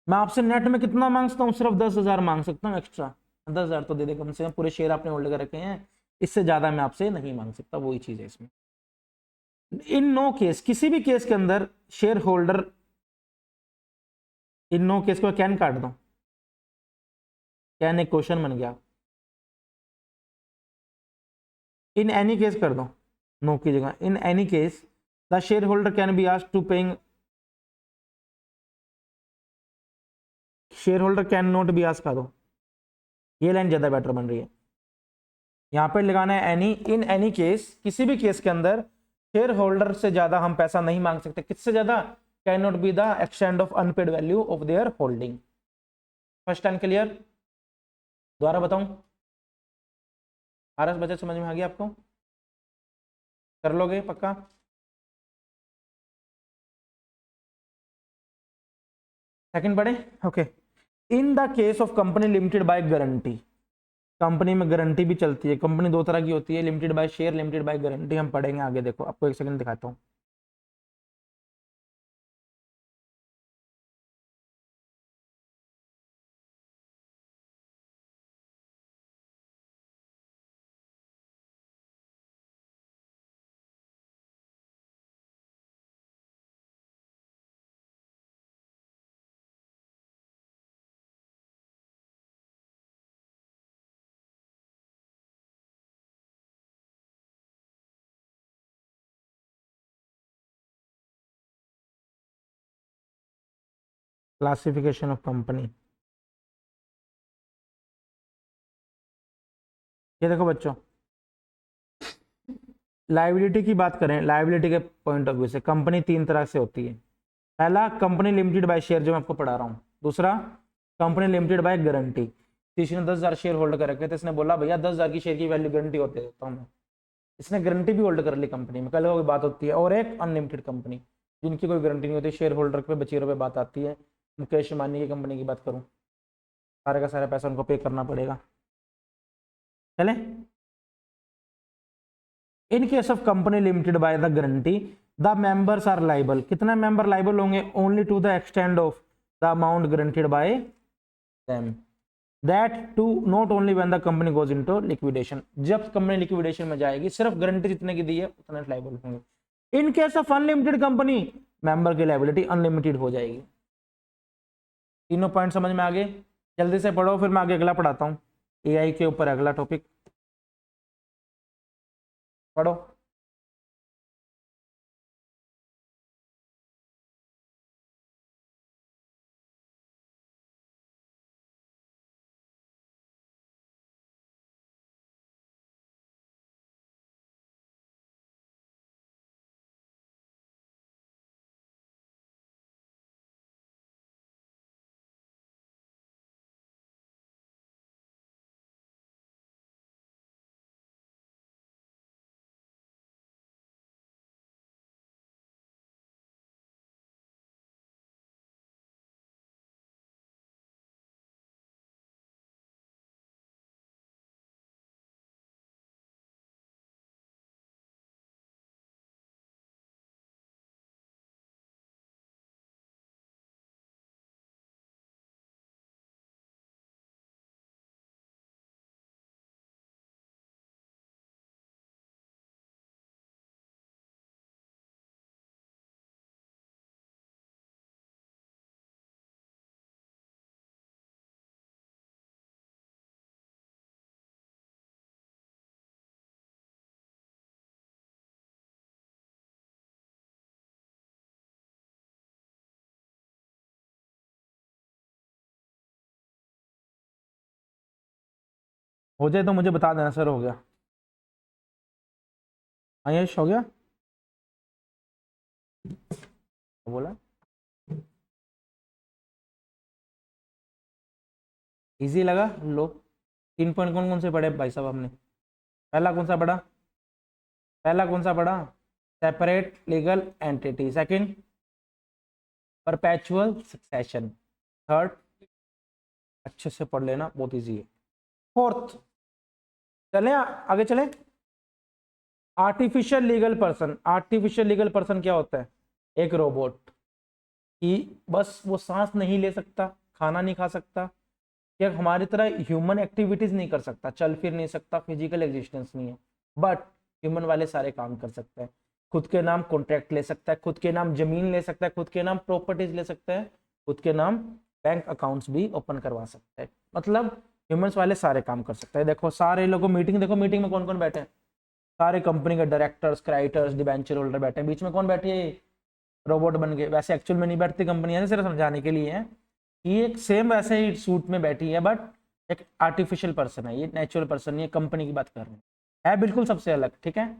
मैं आपसे नेट में कितना मांग सकता हूँ? सिर्फ 10,000 मांग सकता हूँ एक्स्ट्रा। 10,000 तो दे दे कम से कम, पूरे शेयर आपने होल्ड कर रखे हैं, इससे ज्यादा मैं आपसे नहीं मांग सकता। वही चीज है इसमें। इन नो केस, किसी भी केस के अंदर share holder, in no case को कैन काट दो, कैन एक क्वेश्चन बन गया। इन एनी केस कर दो, नो की जगह in any case the share holder can be asked to paying, share holder can not be asked कर दो, ये लाइन ज्यादा बेटर बन रही है। यहां पर लगाना है एनी, इन एनी केस, किसी भी केस के अंदर शेयर होल्डर से ज्यादा हम पैसा नहीं मांग सकते। किससे ज्यादा? Can not be the extent of unpaired value of their holding. First and clear? दोबारा बताऊं? आरएस बच्चे समझ में आ गया आपको? कर लोगे पक्का? सेकंड पढ़े? Okay. In the case of company limited by guarantee, company में गारंटी भी चलती है। कंपनी दो तरह की होती है, limited by share, limited by guarantee. हम पढ़ेंगे आगे, देखो आपको एक सेकंड दिखाता हूं। क्लासिफिकेशन ऑफ कंपनी, ये देखो बच्चों, लायबिलिटी की बात करें, लायबिलिटी के पॉइंट ऑफ व्यू से कंपनी 3 तरह से होती है। पहला, कंपनी लिमिटेड बाय शेयर, जो मैं आपको पढ़ा रहा हूँ। दूसरा, कंपनी लिमिटेड बाय गारंटी। तीसरे ने 10,000 शेयर होल्ड कर रखे थे, इसने बोला भैया 10,000 की शेयर की वैल्यू गारंटी होती देता हूँ मैं। इसने गारंटी भी होल्ड कर ली कंपनी में, कल कोई बात होती है। और एक अनलिमिटेड कंपनी, जिनकी कोई गारंटी नहीं होती, शेयर होल्डर पे बची पे बात आती है। मुकेश अंबानी की कंपनी की बात करूँ, सारे का सारा पैसा उनको पे करना पड़ेगा। चले, in case of company limited by the guarantee the members are liable, कितने मेंबर लाइबल होंगे? Only to the extent of the amount guaranteed by them, that too not only when the company goes into liquidation, जब company liquidation में जाएगी सिर्फ guarantee जितने की दी है उतने लाइबल होंगे। इन case of unlimited company, member की लाइबिलिटी अनलिमिटेड हो जाएगी। तीनों पॉइंट समझ में आ गए? जल्दी से पढ़ो, फिर मैं आगे अगला पढ़ाता हूँ। एआई के ऊपर अगला टॉपिक पढ़ो। हो जाए तो मुझे बता देना सर, हो गया। आयुष हो गया बोला। इजी लगा? लो, 3 पॉइंट कौन कौन से पढ़े भाई साहब आपने? पहला कौन सा पढ़ा? पहला कौन सा पढ़ा? Separate legal entity. Second, perpetual succession. Third, अच्छे से पढ़ लेना, बहुत इजी है। फोर्थ, चले आगे चले। Artificial legal person. Artificial legal person क्या होता है? एक रोबोट कि बस वो सांस नहीं ले सकता, खाना नहीं खा सकता, या हमारी तरह ह्यूमन एक्टिविटीज नहीं कर सकता, चल फिर नहीं सकता, फिजिकल एग्जिस्टेंस नहीं है, बट ह्यूमन वाले सारे काम कर सकता है। खुद के नाम कॉन्ट्रैक्ट ले सकता है, खुद के नाम जमीन ले सकता है, खुद के नाम प्रॉपर्टीज ले सकता है, खुद के नाम बैंक अकाउंट्स भी ओपन करवा सकता है। मतलब ह्यूमंस वाले सारे काम कर सकता है। देखो सारे लोगों मीटिंग, देखो मीटिंग में कौन कौन बैठे हैं? सारे कंपनी के डायरेक्टर्स, क्राइटर्स, डिबेंचर होल्डर बैठे हैं। बीच में कौन बैठे है? रोबोट बन के। वैसे एक्चुअल में नहीं बैठती कंपनी है, सिर्फ समझाने के लिए है कि ये सेम वैसे ही सूट में बैठी है, बट एक आर्टिफिशियल पर्सन है, ये नेचुरल पर्सन नहीं है। कंपनी की बात कर रहे हैं, है बिल्कुल सबसे अलग, ठीक है।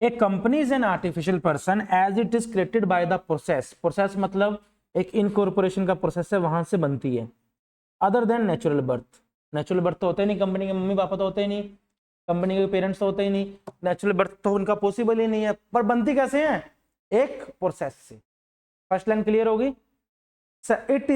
A company is an artificial person as it is created by the process. Process मतलब एक इनकॉर्पोरेशन का प्रोसेस है, वहां से बनती है। Other than natural birth. Natural birth तो होते ही नहीं, कंपनी के मम्मी पापा तो होते ही नहीं, कंपनी के पेरेंट्स तो होते ही नहीं, नेचुरल बर्थ तो उनका पॉसिबल ही नहीं है। पर बनती कैसे है? एक प्रोसेस से। फर्स्ट लाइन क्लियर होगी? इट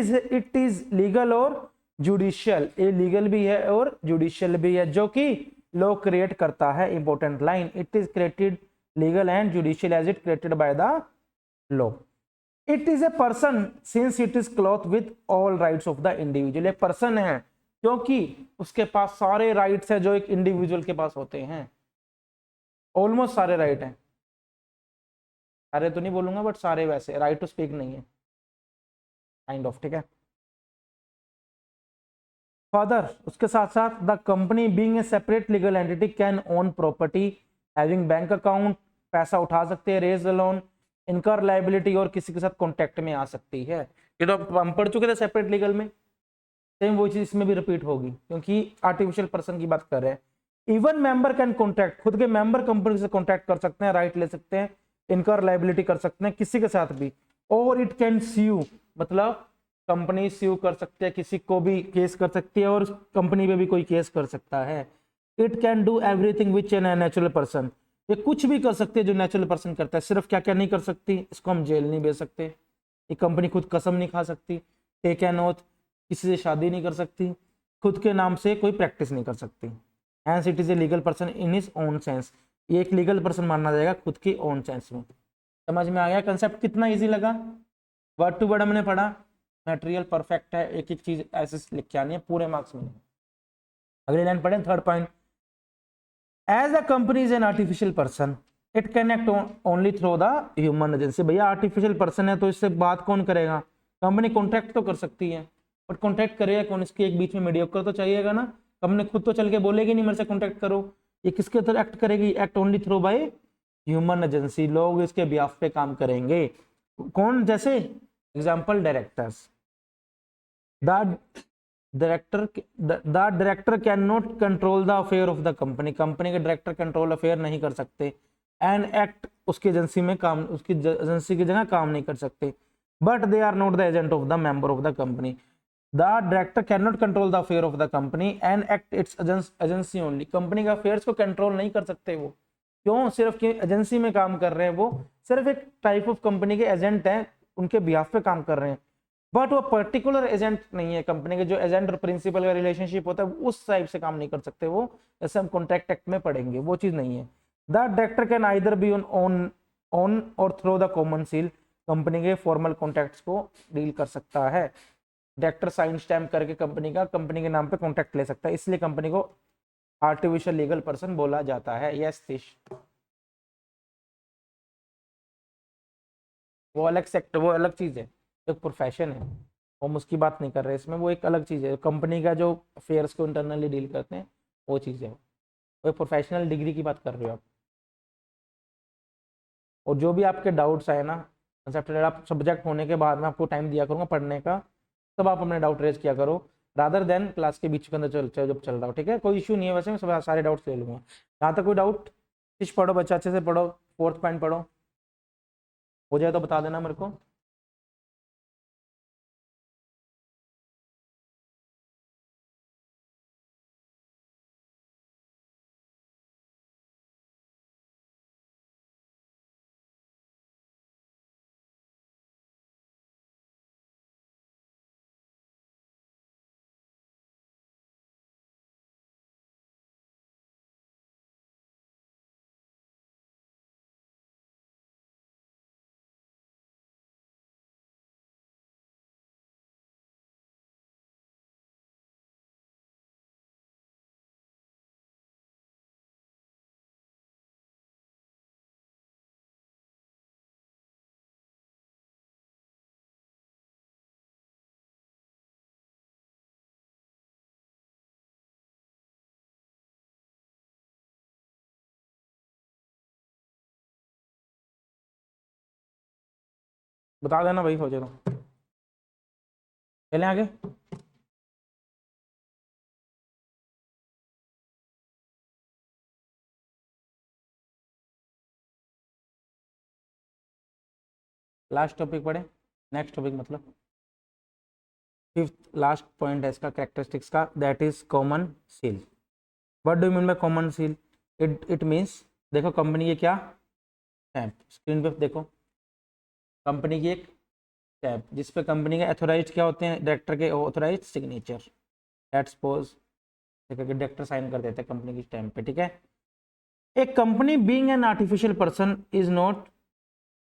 इज लीगल और जुडिशियल। ये लीगल भी है और जुडिशियल भी है, जो कि लॉ क्रिएट करता है। Important line, it is created legal and judicial as it created by the law. It is a person since it is cloth with all rights of the individual. एक person है क्योंकि उसके पास सारे rights है जो एक इंडिविजुअल के पास होते हैं। ऑलमोस्ट सारे राइट हैं, सारे तो नहीं बोलूंगा बट सारे, वैसे राइट टू स्पीक नहीं है, काइंड ऑफ, ठीक है। फर्दर उसके साथ साथ the company being a separate legal entity can own property, having bank account, पैसा उठा सकते हैं, रेज लोन, इनकर लाइबिलिटी, और किसी के साथ कॉन्टेक्ट में आ सकती है। ये तो हम पढ़ चुके थे सेपरेट लीगल में, सेम वो चीज इसमें भी रिपीट होगी क्योंकि आर्टिफिशियल पर्सन की बात कर रहे हैं। इवन मेंबर कैन कॉन्ट्रैक्ट, खुद के मेंबर कंपनी से कॉन्ट्रैक्ट कर सकते हैं, राइट ले सकते हैं, इनकर लाइबिलिटी कर सकते हैं किसी के साथ भी। और इट कैन स्यू, मतलब कंपनी स्यू कर सकती है, किसी को भी केस कर सकती है, और कंपनी पे भी कोई केस कर सकता है। It can do everything which N natural person, ये कुछ भी कर सकती है जो नेचुरल पर्सन करता है। सिर्फ क्या क्या नहीं कर सकती, इसको हम जेल नहीं भेज सकते, ये कंपनी खुद कसम नहीं खा सकती, टेक एन ओथ, किसी से शादी नहीं कर सकती, खुद के नाम से कोई प्रैक्टिस नहीं कर सकती। Hence it is a legal person in his own sense, ये एक लीगल पर्सन माना जाएगा खुद की ओन सेंस में। समझ में आ गया कंसेप्ट? कितना इजी लगा? वर्ड टू वर्ड हमने पढ़ा, मटेरियल परफेक्ट है, एक एक चीज ऐसे लिख के आनी है, पूरे मार्क्स में। अगली लाइन पढ़ें, third point. As a company is an artificial person it can act only through the human agency. भैया आर्टिफिशियल पर्सन है तो इससे बात कौन करेगा? कंपनी कॉन्ट्रैक्ट तो कर सकती है, बट कॉन्ट्रैक्ट करेगा कौन? इसके एक बीच में मीडियोकर तो चाहिएगा ना। कंपनी खुद तो चल के बोलेगी नहीं मेरे से कॉन्ट्रैक्ट करो, ये किसके थ्रू एक्ट करेगी? Act only through by human agency, लोग इसके बिहाफ पे काम करेंगे। कौन? जैसे example directors, the director can not control the affair of the company, company के डायरेक्टर कंट्रोल अफेयर नहीं कर सकते, एंड एक्ट उसकी एजेंसी में काम, उसकी एजेंसी की जगह काम नहीं कर सकते, but they are not the agent of the member of the company. The director can not control the affair of the company and act its agency only, company का अफेयर्स को कंट्रोल नहीं कर सकते वो। क्यों? सिर्फ कि एजेंसी में काम कर रहे हैं, वो सिर्फ एक टाइप ऑफ कंपनी के एजेंट हैं, उनके बिहाफ पे काम कर रहे हैं, बट वो पर्टिकुलर एजेंट नहीं है कंपनी के। जो एजेंट और प्रिंसिपल का रिलेशनशिप होता है उस टाइप से काम नहीं कर सकते वो, जैसे हम कॉन्ट्रैक्ट एक्ट में पढ़ेंगे, वो चीज नहीं है। The director can either be on or through the common seal, company के फॉर्मल कॉन्ट्रैक्ट्स को डील कर सकता है। डायरेक्टर साइन स्टैम्प करके कंपनी का, कंपनी के नाम पे कॉन्ट्रैक्ट ले सकता है, इसलिए कंपनी को आर्टिफिशियल लीगल पर्सन बोला जाता है। यस तिश, वो अलग सेक्टर, वो अलग चीज है, एक प्रोफेशन है, हम उसकी बात नहीं कर रहे इसमें, वो एक अलग चीज है। कंपनी का जो अफेयर्स को इंटरनली डील करते हैं वो चीज है, वो प्रोफेशनल डिग्री की बात कर रहे हो आप। और जो भी आपके डाउट्स आए ना कंसेप्ट, आप सब्जेक्ट होने के बाद में आपको टाइम दिया करूंगा पढ़ने का, तब आप अपने डाउट रेज किया करो। रादर देन क्लास के बीच के अंदर जब चल रहा हो, ठीक है। कोई इशू नहीं है, वैसे मैं सब सारे डाउट्स ले लूंगा। यहाँ तक कोई डाउट? कुछ पढ़ो बच्चा, अच्छे से पढ़ो, फोर्थ पॉइंट पढ़ो, हो जाए तो बता देना मेरे को। बता देना भाई, हो जाए तो चलें आगे। लास्ट टॉपिक पढ़े, नेक्स्ट टॉपिक मतलब फिफ्थ लास्ट पॉइंट है इसका कैरेक्टरिस्टिक्स का, that is common seal. What do you mean by common seal? It means, देखो कंपनी के क्या स्टैंप, स्क्रीन पे देखो, कंपनी की एक स्टैंप जिस पे कंपनी के अथोराइज क्या होते हैं, डायरेक्टर के authorise signature. Let's suppose director sign कर देते हैं कंपनी की स्टैंप पे, ठीक है। एक company being an artificial person is not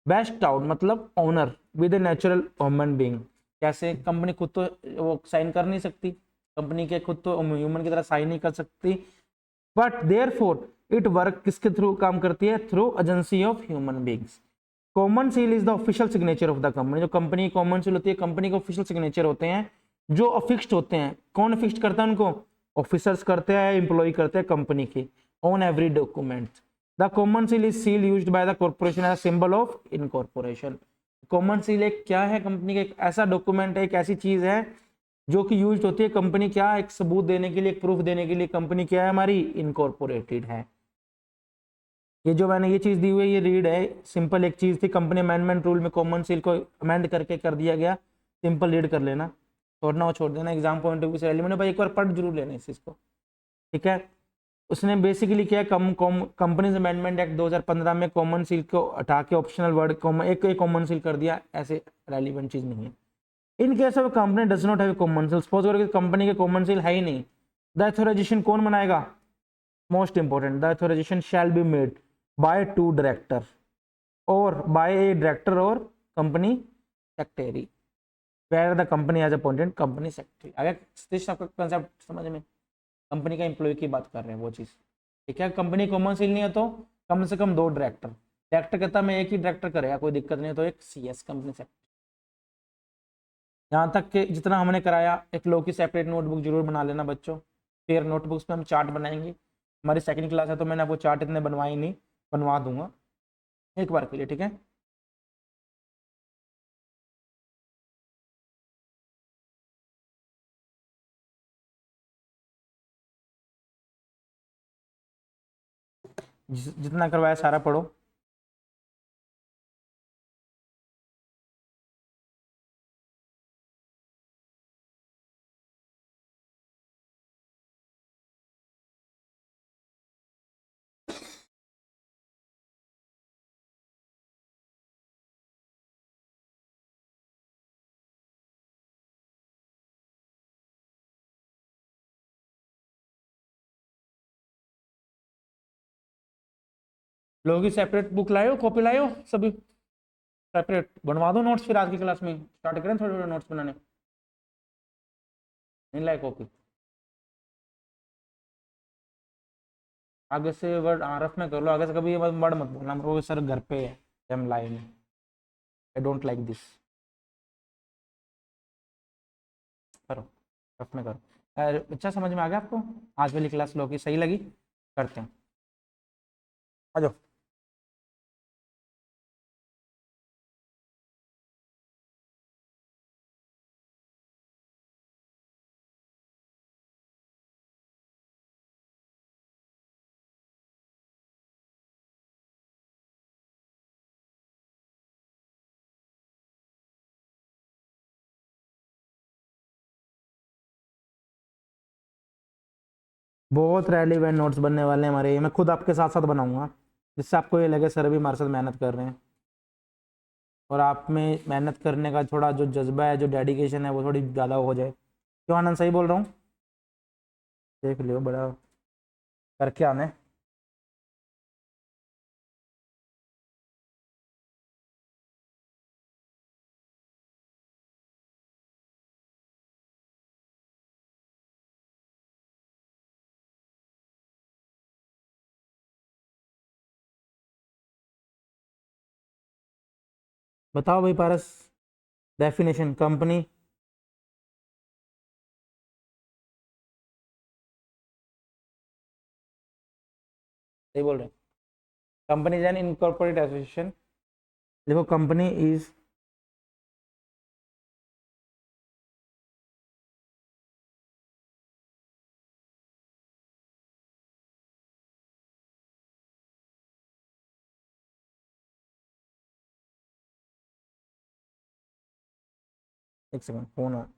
best out, मतलब owner with a natural human being. कैसे? कंपनी खुद तो वो साइन कर नहीं सकती, कंपनी के खुद तो ह्यूमन की तरह साइन नहीं कर सकती, but there for it work किसके थ्रू काम करती है? Through agency of human beings. Common seal is the official signature of the company. जो कंपनी की कॉमन सील होती है, कंपनी के ऑफिशियल सिग्नेचर होते हैं जो अफिक्स्ड होते हैं। कौन फिक्स्ड करता है उनको? ऑफिसर्स करते हैं, एम्प्लॉय करते हैं कंपनी की, on every document. The common seal is seal used by the corporation as symbol of incorporation. Common seal एक क्या है? कंपनी का एक ऐसा डॉक्यूमेंट है, एक ऐसी चीज है जो कि यूज होती है कंपनी क्या, एक सबूत देने के लिए, एक प्रूफ देने के लिए कंपनी क्या है हमारी, इनकॉर्पोरेटेड है। ये जो मैंने ये चीज दी हुई है, ये रीड है, सिंपल एक चीज थी, कंपनी अमेंडमेंट रूल में कॉमन सील को अमेंड करके कर दिया गया। सिंपल रीड कर लेना, छोड़ना हो छोड़ देना, एग्जाम पॉइंट ऑफ व्यू से एलिमेंट भाई एक बार पढ़ जरूर लेना इस चीज को, ठीक है। उसने बेसिकली क्या, कंपनीज अमेंडमेंट एक्ट 2015 में कॉमन सील को हटा के ऑप्शनल वर्ड एक कॉमन सील कर दिया, ऐसे रेलिवेंट चीज नहीं है। इन case of company does not have common seal, suppose करो कि कंपनी के कॉमन सील है ही नहीं, द अथोराइजेशन कौन बनाएगा? Most important, the authorisation shall be made by two director और बाय ए डायरेक्टर और company secretary, where the company has appointed company secretary. अगर आपका कंसेप्ट समझ में, कंपनी का एम्प्लॉय की बात कर रहे हैं वो चीज़, ठीक है। कंपनी कॉमन सील नहीं है तो कम से कम 2 डायरेक्टर, डायरेक्टर कहता मैं एक ही डायरेक्टर करेगा कोई दिक्कत नहीं है तो एक CS कंपनी सेक्रेटरी। यहाँ तक कि जितना हमने कराया, एक लो की सेपरेट नोटबुक जरूर बना लेना बच्चों, फिर नोटबुक्स में हम चार्ट बनाएंगे। हमारी सेकंड क्लास है तो मैंने आपको चार्ट इतने बनवाए नहीं, बनवा दूंगा एक बार के लिए, ठीक है। जितना करवाया सारा पढ़ो। लोग ही सेपरेट बुक लाए हो, कॉपी लाए हो सभी, सेपरेट बनवा दो नोट्स, फिर आज की क्लास में स्टार्ट करें थोड़े थोड़े नोट्स बनाने। नहीं लाए कॉपी? आगे से वर्ड रफ में कर लो, आगे से कभी ये वर्ड मत बोलना मेरे को सर घर पे है, हम लाए नहीं, आई डोंट लाइक दिस। करो, रफ में करो। अच्छा समझ में आ गया आपको? आज वाली क्लास लोग की सही लगी? करते हैं, आ जाओ। बहुत रेलिवेंट नोट्स बनने वाले हैं हमारे, ये मैं खुद आपके साथ साथ बनाऊंगा, जिससे आपको ये लगे सर भी हमारे साथ मेहनत कर रहे हैं, और आप में मेहनत करने का थोड़ा जो जज्बा है, जो डेडिकेशन है, वो थोड़ी ज़्यादा हो जाए। क्यों आनंद, सही बोल रहा हूँ? देख लियो, बड़ा करके आने। बताओ भाई पारस, डेफिनेशन कंपनी। सही बोल रहे हैं। Company is N incorporate association. देखो कंपनी इज एक सेकंड फोन ऑन।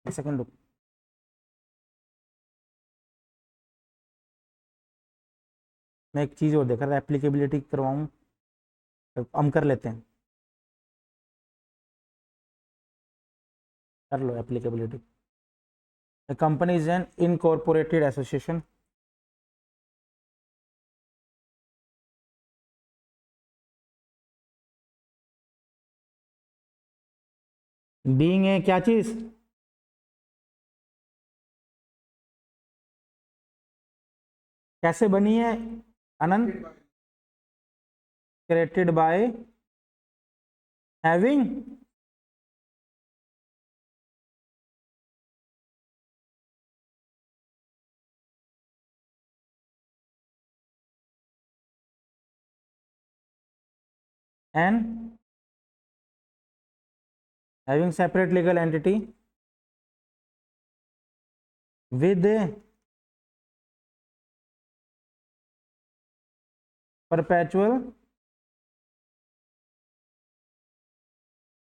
एक सेकंड रुक। मैं एक चीज़ और देख रहा था, एप्लीकेबिलिटी करवाऊँ, हम कर लेते हैं, कर लो applicability. Company is an incorporated association being है क्या चीज़, कैसे बनी है Anand? Created by having and having separate legal entity with perpetual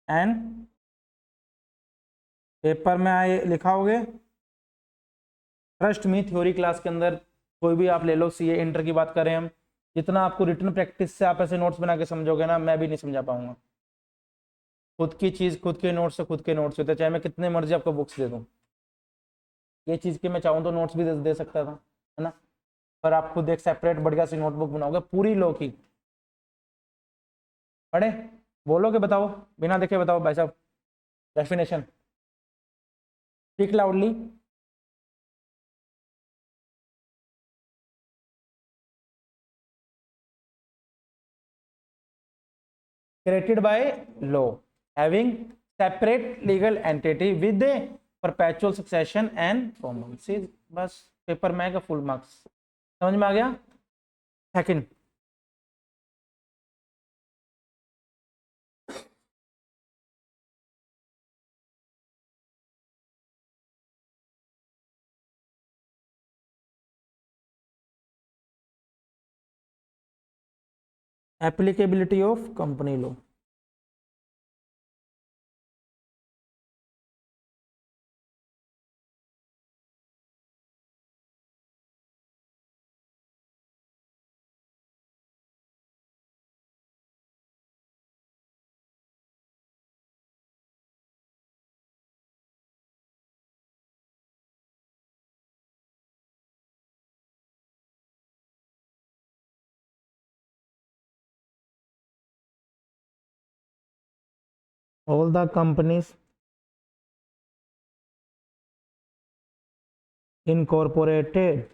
and paper में आए लिखा होगे। ट्रस्ट मी, थ्योरी क्लास के अंदर कोई भी आप ले लो, सीए इंटर की बात करें हम, जितना आपको रिटर्न प्रैक्टिस से आप ऐसे नोट्स बना के समझोगे ना, मैं भी नहीं समझा पाऊंगा। खुद की चीज़ खुद के नोट्स से खुद के नोट्स होते, चाहे मैं कितने मर्जी आपको बुक्स दे दूँ, ये चीज़ के मैं चाहूँ तो नोट्स भी दे सकता था, है ना, पर आप खुद एक सेपरेट बढ़िया सी नोटबुक बनाओगे पूरी लो की। पढ़े, बोलोगे, बताओ, बिना देखे बताओ भाई साहब, definition, speak loudly. created by law, having separate legal entity with a perpetual succession and permanency। बस पेपर में आएगा फुल मार्क्स, समझ में आ गया? Second, applicability of company law. all the companies incorporated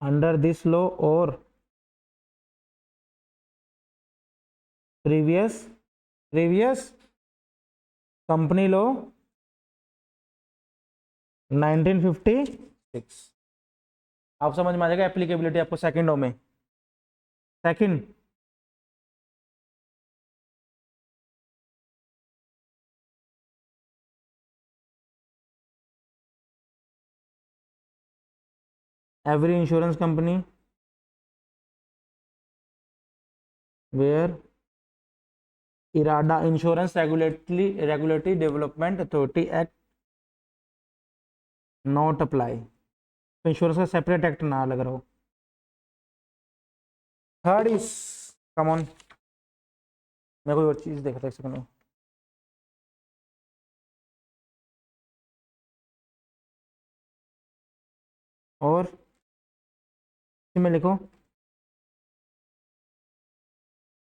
under this law or previous company law 1956। आप समझ में आ जाएगा एप्लीकेबिलिटी आपको सेकंडों में। Second, every insurance company where IRADA Insurance Regulatory Development Authority Act not apply, तो इंश्योरेंस का separate act ना लग रहा हो। थर्ड इज, कम ऑन, मैं कोई और चीज देख रहा हूँ। और इसमें लिखो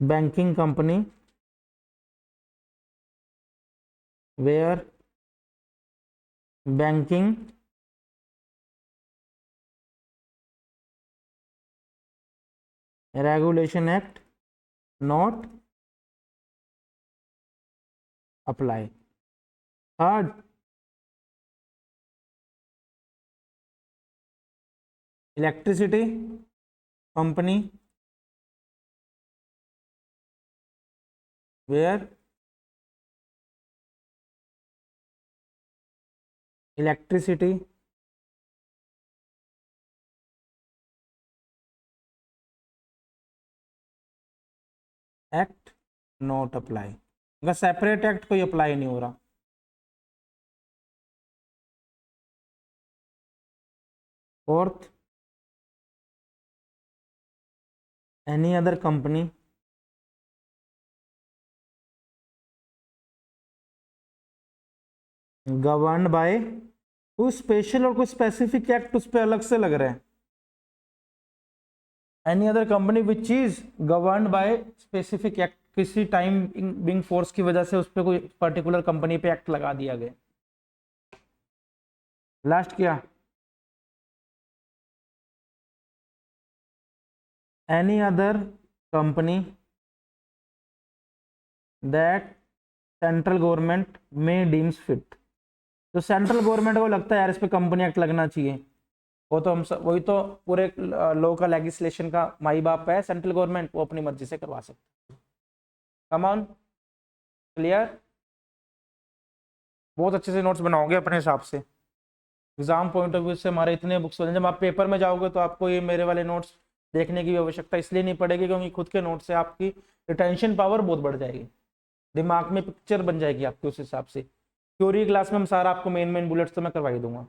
banking company where banking regulation act not apply. Third, electricity company where electricity act not apply, अगर सेपरेट एक्ट कोई अप्लाई नहीं हो रहा। Fourth, any other company govern by, कोई स्पेशल और कोई स्पेसिफिक एक्ट उस पर अलग से लग रहा है। Any other company which is govern by specific act, किसी टाइम बिंग फोर्स की वजह से उस पर कोई पर्टिकुलर कंपनी पे एक्ट लगा दिया गया। लास्ट क्या, any other company that central government में डीम्स फिट, तो सेंट्रल गवर्नमेंट को लगता है यार इस पे कंपनी एक्ट लगना चाहिए, वो तो हम सब, वही तो पूरे लॉ का लेजिस्लेशन का माई बाप है सेंट्रल गवर्नमेंट, वो अपनी मर्जी से करवा सकते। Come on, clear? बहुत अच्छे से नोट्स बनाओगे अपने हिसाब से, एग्जाम पॉइंट ऑफ व्यू से हमारे इतने बुक्स होने, जब आप पेपर में जाओगे तो आपको ये मेरे वाले नोट्स देखने की आवश्यकता इसलिए नहीं पड़ेगी क्योंकि खुद के नोट से आपकी रिटेंशन पावर बहुत बढ़ जाएगी, दिमाग में पिक्चर बन जाएगी आपके उस हिसाब से। थ्योरी क्लास में हम सारा आपको मेन मेन बुलेट्स तो मैं करवा ही दूंगा।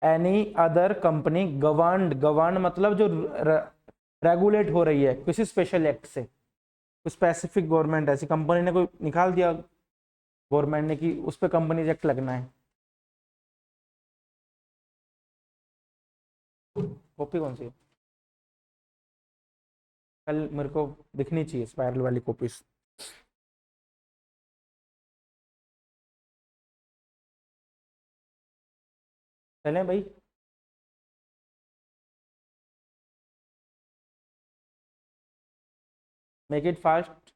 Any other company governed, govern मतलब जो रेगुलेट हो रही है किसी स्पेशल एक्ट से, कोई स्पेसिफिक गवर्नमेंट ऐसी कंपनी ने कोई निकाल दिया गवर्नमेंट ने कि उस पर कंपनी एक्ट लगना है। कॉपी कौन सी है? कल मेरे को दिखनी चाहिए स्पाइरल वाली कॉपीज। चलें भाई, मेक इट फास्ट।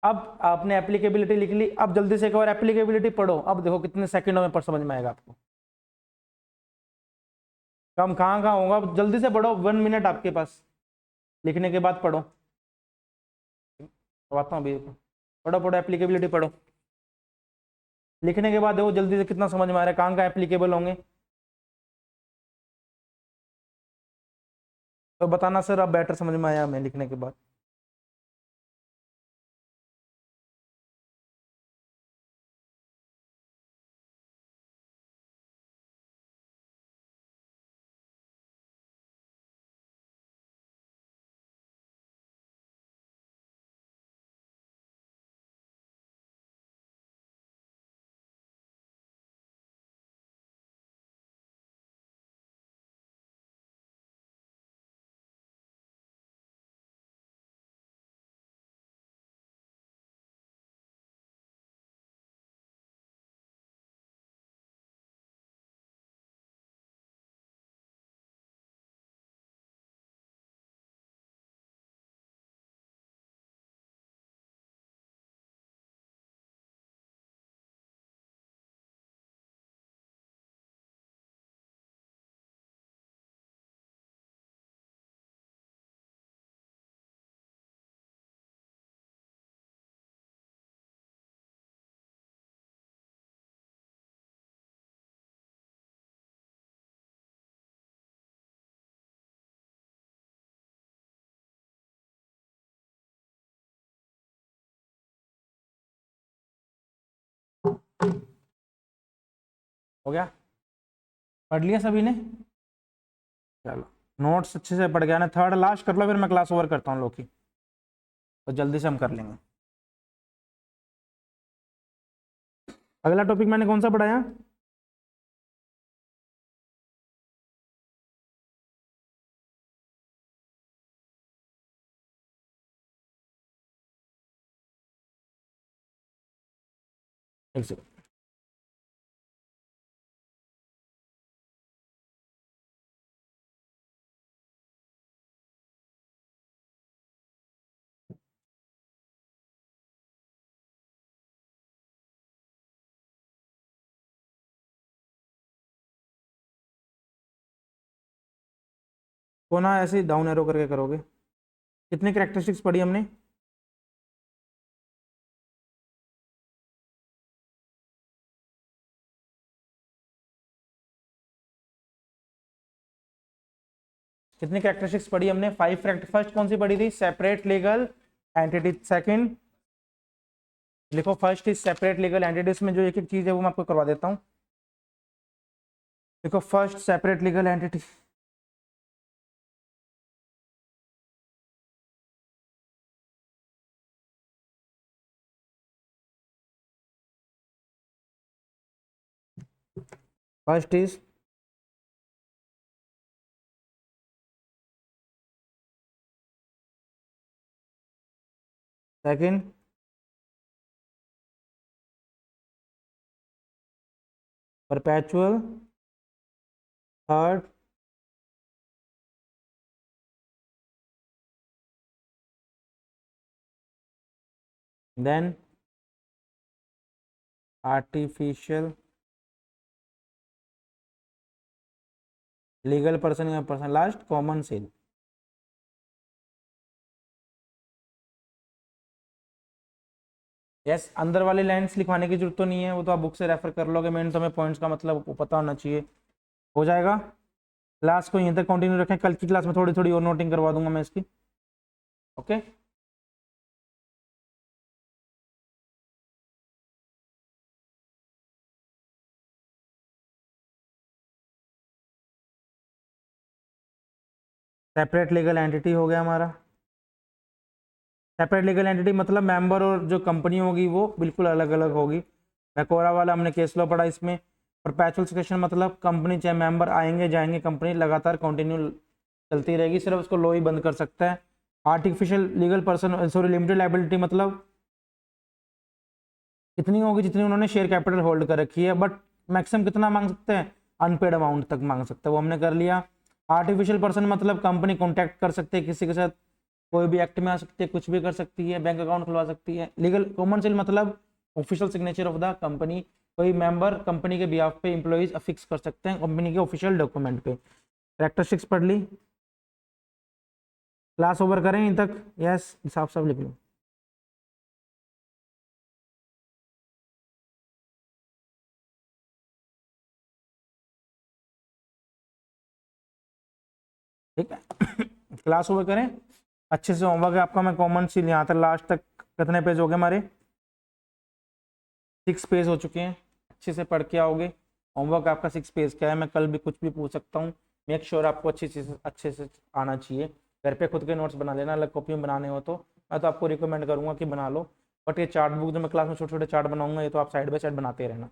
अब आपने एप्लीकेबिलिटी लिख ली, अब जल्दी से एक बार एप्लीकेबिलिटी पढ़ो, अब देखो कितने सेकंडों में पर समझ में आएगा आपको। कम कहाँ कहाँ होगा, अब जल्दी से पढ़ो, 1 मिनट आपके पास, लिखने के बाद पढ़ो। बताता हूँ अभी, पढ़ो पढ़ो एप्लीकेबिलिटी पढ़ो, लिखने के बाद देखो जल्दी से कितना समझ में आ रहा है, कहाँ कहाँ एप्लीकेबल होंगे। तो बताना सर अब बेटर समझ में आया हमें लिखने के बाद। हो गया, पढ़ लिया सभी ने? चलो नोट्स अच्छे से पढ़ गया ना, थर्ड लास्ट कर लो, फिर मैं क्लास ओवर करता हूँ लोग की, तो जल्दी से हम कर लेंगे। अगला टॉपिक मैंने कौन सा पढ़ाया? एक सेकंड। को ना ऐसे डाउन एरो करके करोगे। कितने कैरेक्टरिस्टिक्स पढ़ी हमने? कितनी कैरेक्टरिस्टिक्स पढ़ी हमने? 5 फैक्ट। फर्स्ट कौन सी पढ़ी थी? Separate legal entity. सेकंड लिखो, first is separate legal entities में जो एक एक चीज है वो मैं आपको करवा देता हूँ। देखो, first separate legal entity, first is second perpetual, third then artificial legal person या person, last common seal. Yes, अंदर वाले लाइंस लिखवाने की जरूरत तो नहीं है, वो तो आप बुक से रेफर कर लोगे, मेन तो हमें पॉइंट्स का मतलब पता होना चाहिए। हो जाएगा। क्लास को यहीं तक कंटिन्यू रखें, कल की क्लास में थोड़ी थोड़ी और नोटिंग करवा दूंगा मैं इसकी। ओके। सेपरेट लीगल एंटिटी हो गया हमारा। सेपरेट लीगल एंटिटी मतलब मेंबर और जो कंपनी होगी वो बिल्कुल अलग अलग होगी। बैकोरा वाला हमने केस लॉ पढ़ा इसमें। परपेचुअल सक्सेशन मतलब कंपनी चाहे मेंबर आएंगे जाएंगे, कंपनी लगातार कंटिन्यू चलती रहेगी, सिर्फ उसको लॉ ही बंद कर सकता है। Artificial legal person, sorry limited liability मतलब कितनी होगी जितनी उन्होंने शेयर कैपिटल होल्ड कर रखी है, बट मैक्सिमम कितना मांग सकते हैं? अनपेड अमाउंट तक मांग सकते हैं, वो हमने कर लिया। आर्टिफिशियल पर्सन मतलब कंपनी कॉन्टैक्ट कर सकते हैं किसी के साथ, कोई भी एक्ट में आ सकती है, कुछ भी कर सकती है, बैंक अकाउंट खुलवा सकती है। लीगल कॉमन सेल मतलब official signature of the company, कोई मेंबर कंपनी के बिहाफ पे एम्प्लॉइज अफिक्स कर सकते हैं कंपनी के ऑफिशियल डॉक्यूमेंट पे। कैरेक्टरिस्टिक्स पढ़ ली, क्लास ओवर करें इन तक? यस, हिसाब सब लिख लो। ठीक है। क्लास ओवर करें अच्छे से। होमवर्क है आपका, मैं कॉमन सी यहाँ तक लास्ट तक कितने पेज हो गए हमारे? 6 पेज हो चुके हैं। अच्छे से पढ़ के आओगे। होमवर्क आपका 6 पेज का है, मैं कल भी कुछ भी पूछ सकता हूँ। मेक श्योर आपको अच्छी चीज़ अच्छे से आना चाहिए। घर पे खुद के नोट्स बना लेना, अलग कॉपी में बनाने हो तो मैं तो आपको रिकमेंड करूँगा कि बना लो। बट ये चार्ट बुक जो मैं क्लास में छोटे छोटे चार्ट बनाऊंगा, ये तो आप साइड बाय साइड बनाते रहना।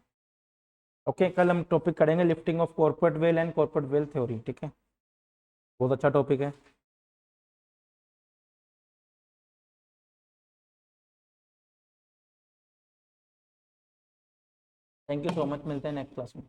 ओके, कल हम टॉपिक करेंगे lifting of corporate veil and corporate veil theory. ठीक है, बहुत अच्छा टॉपिक है। थैंक यू सो मच, मिलते हैं नेक्स्ट क्लास में।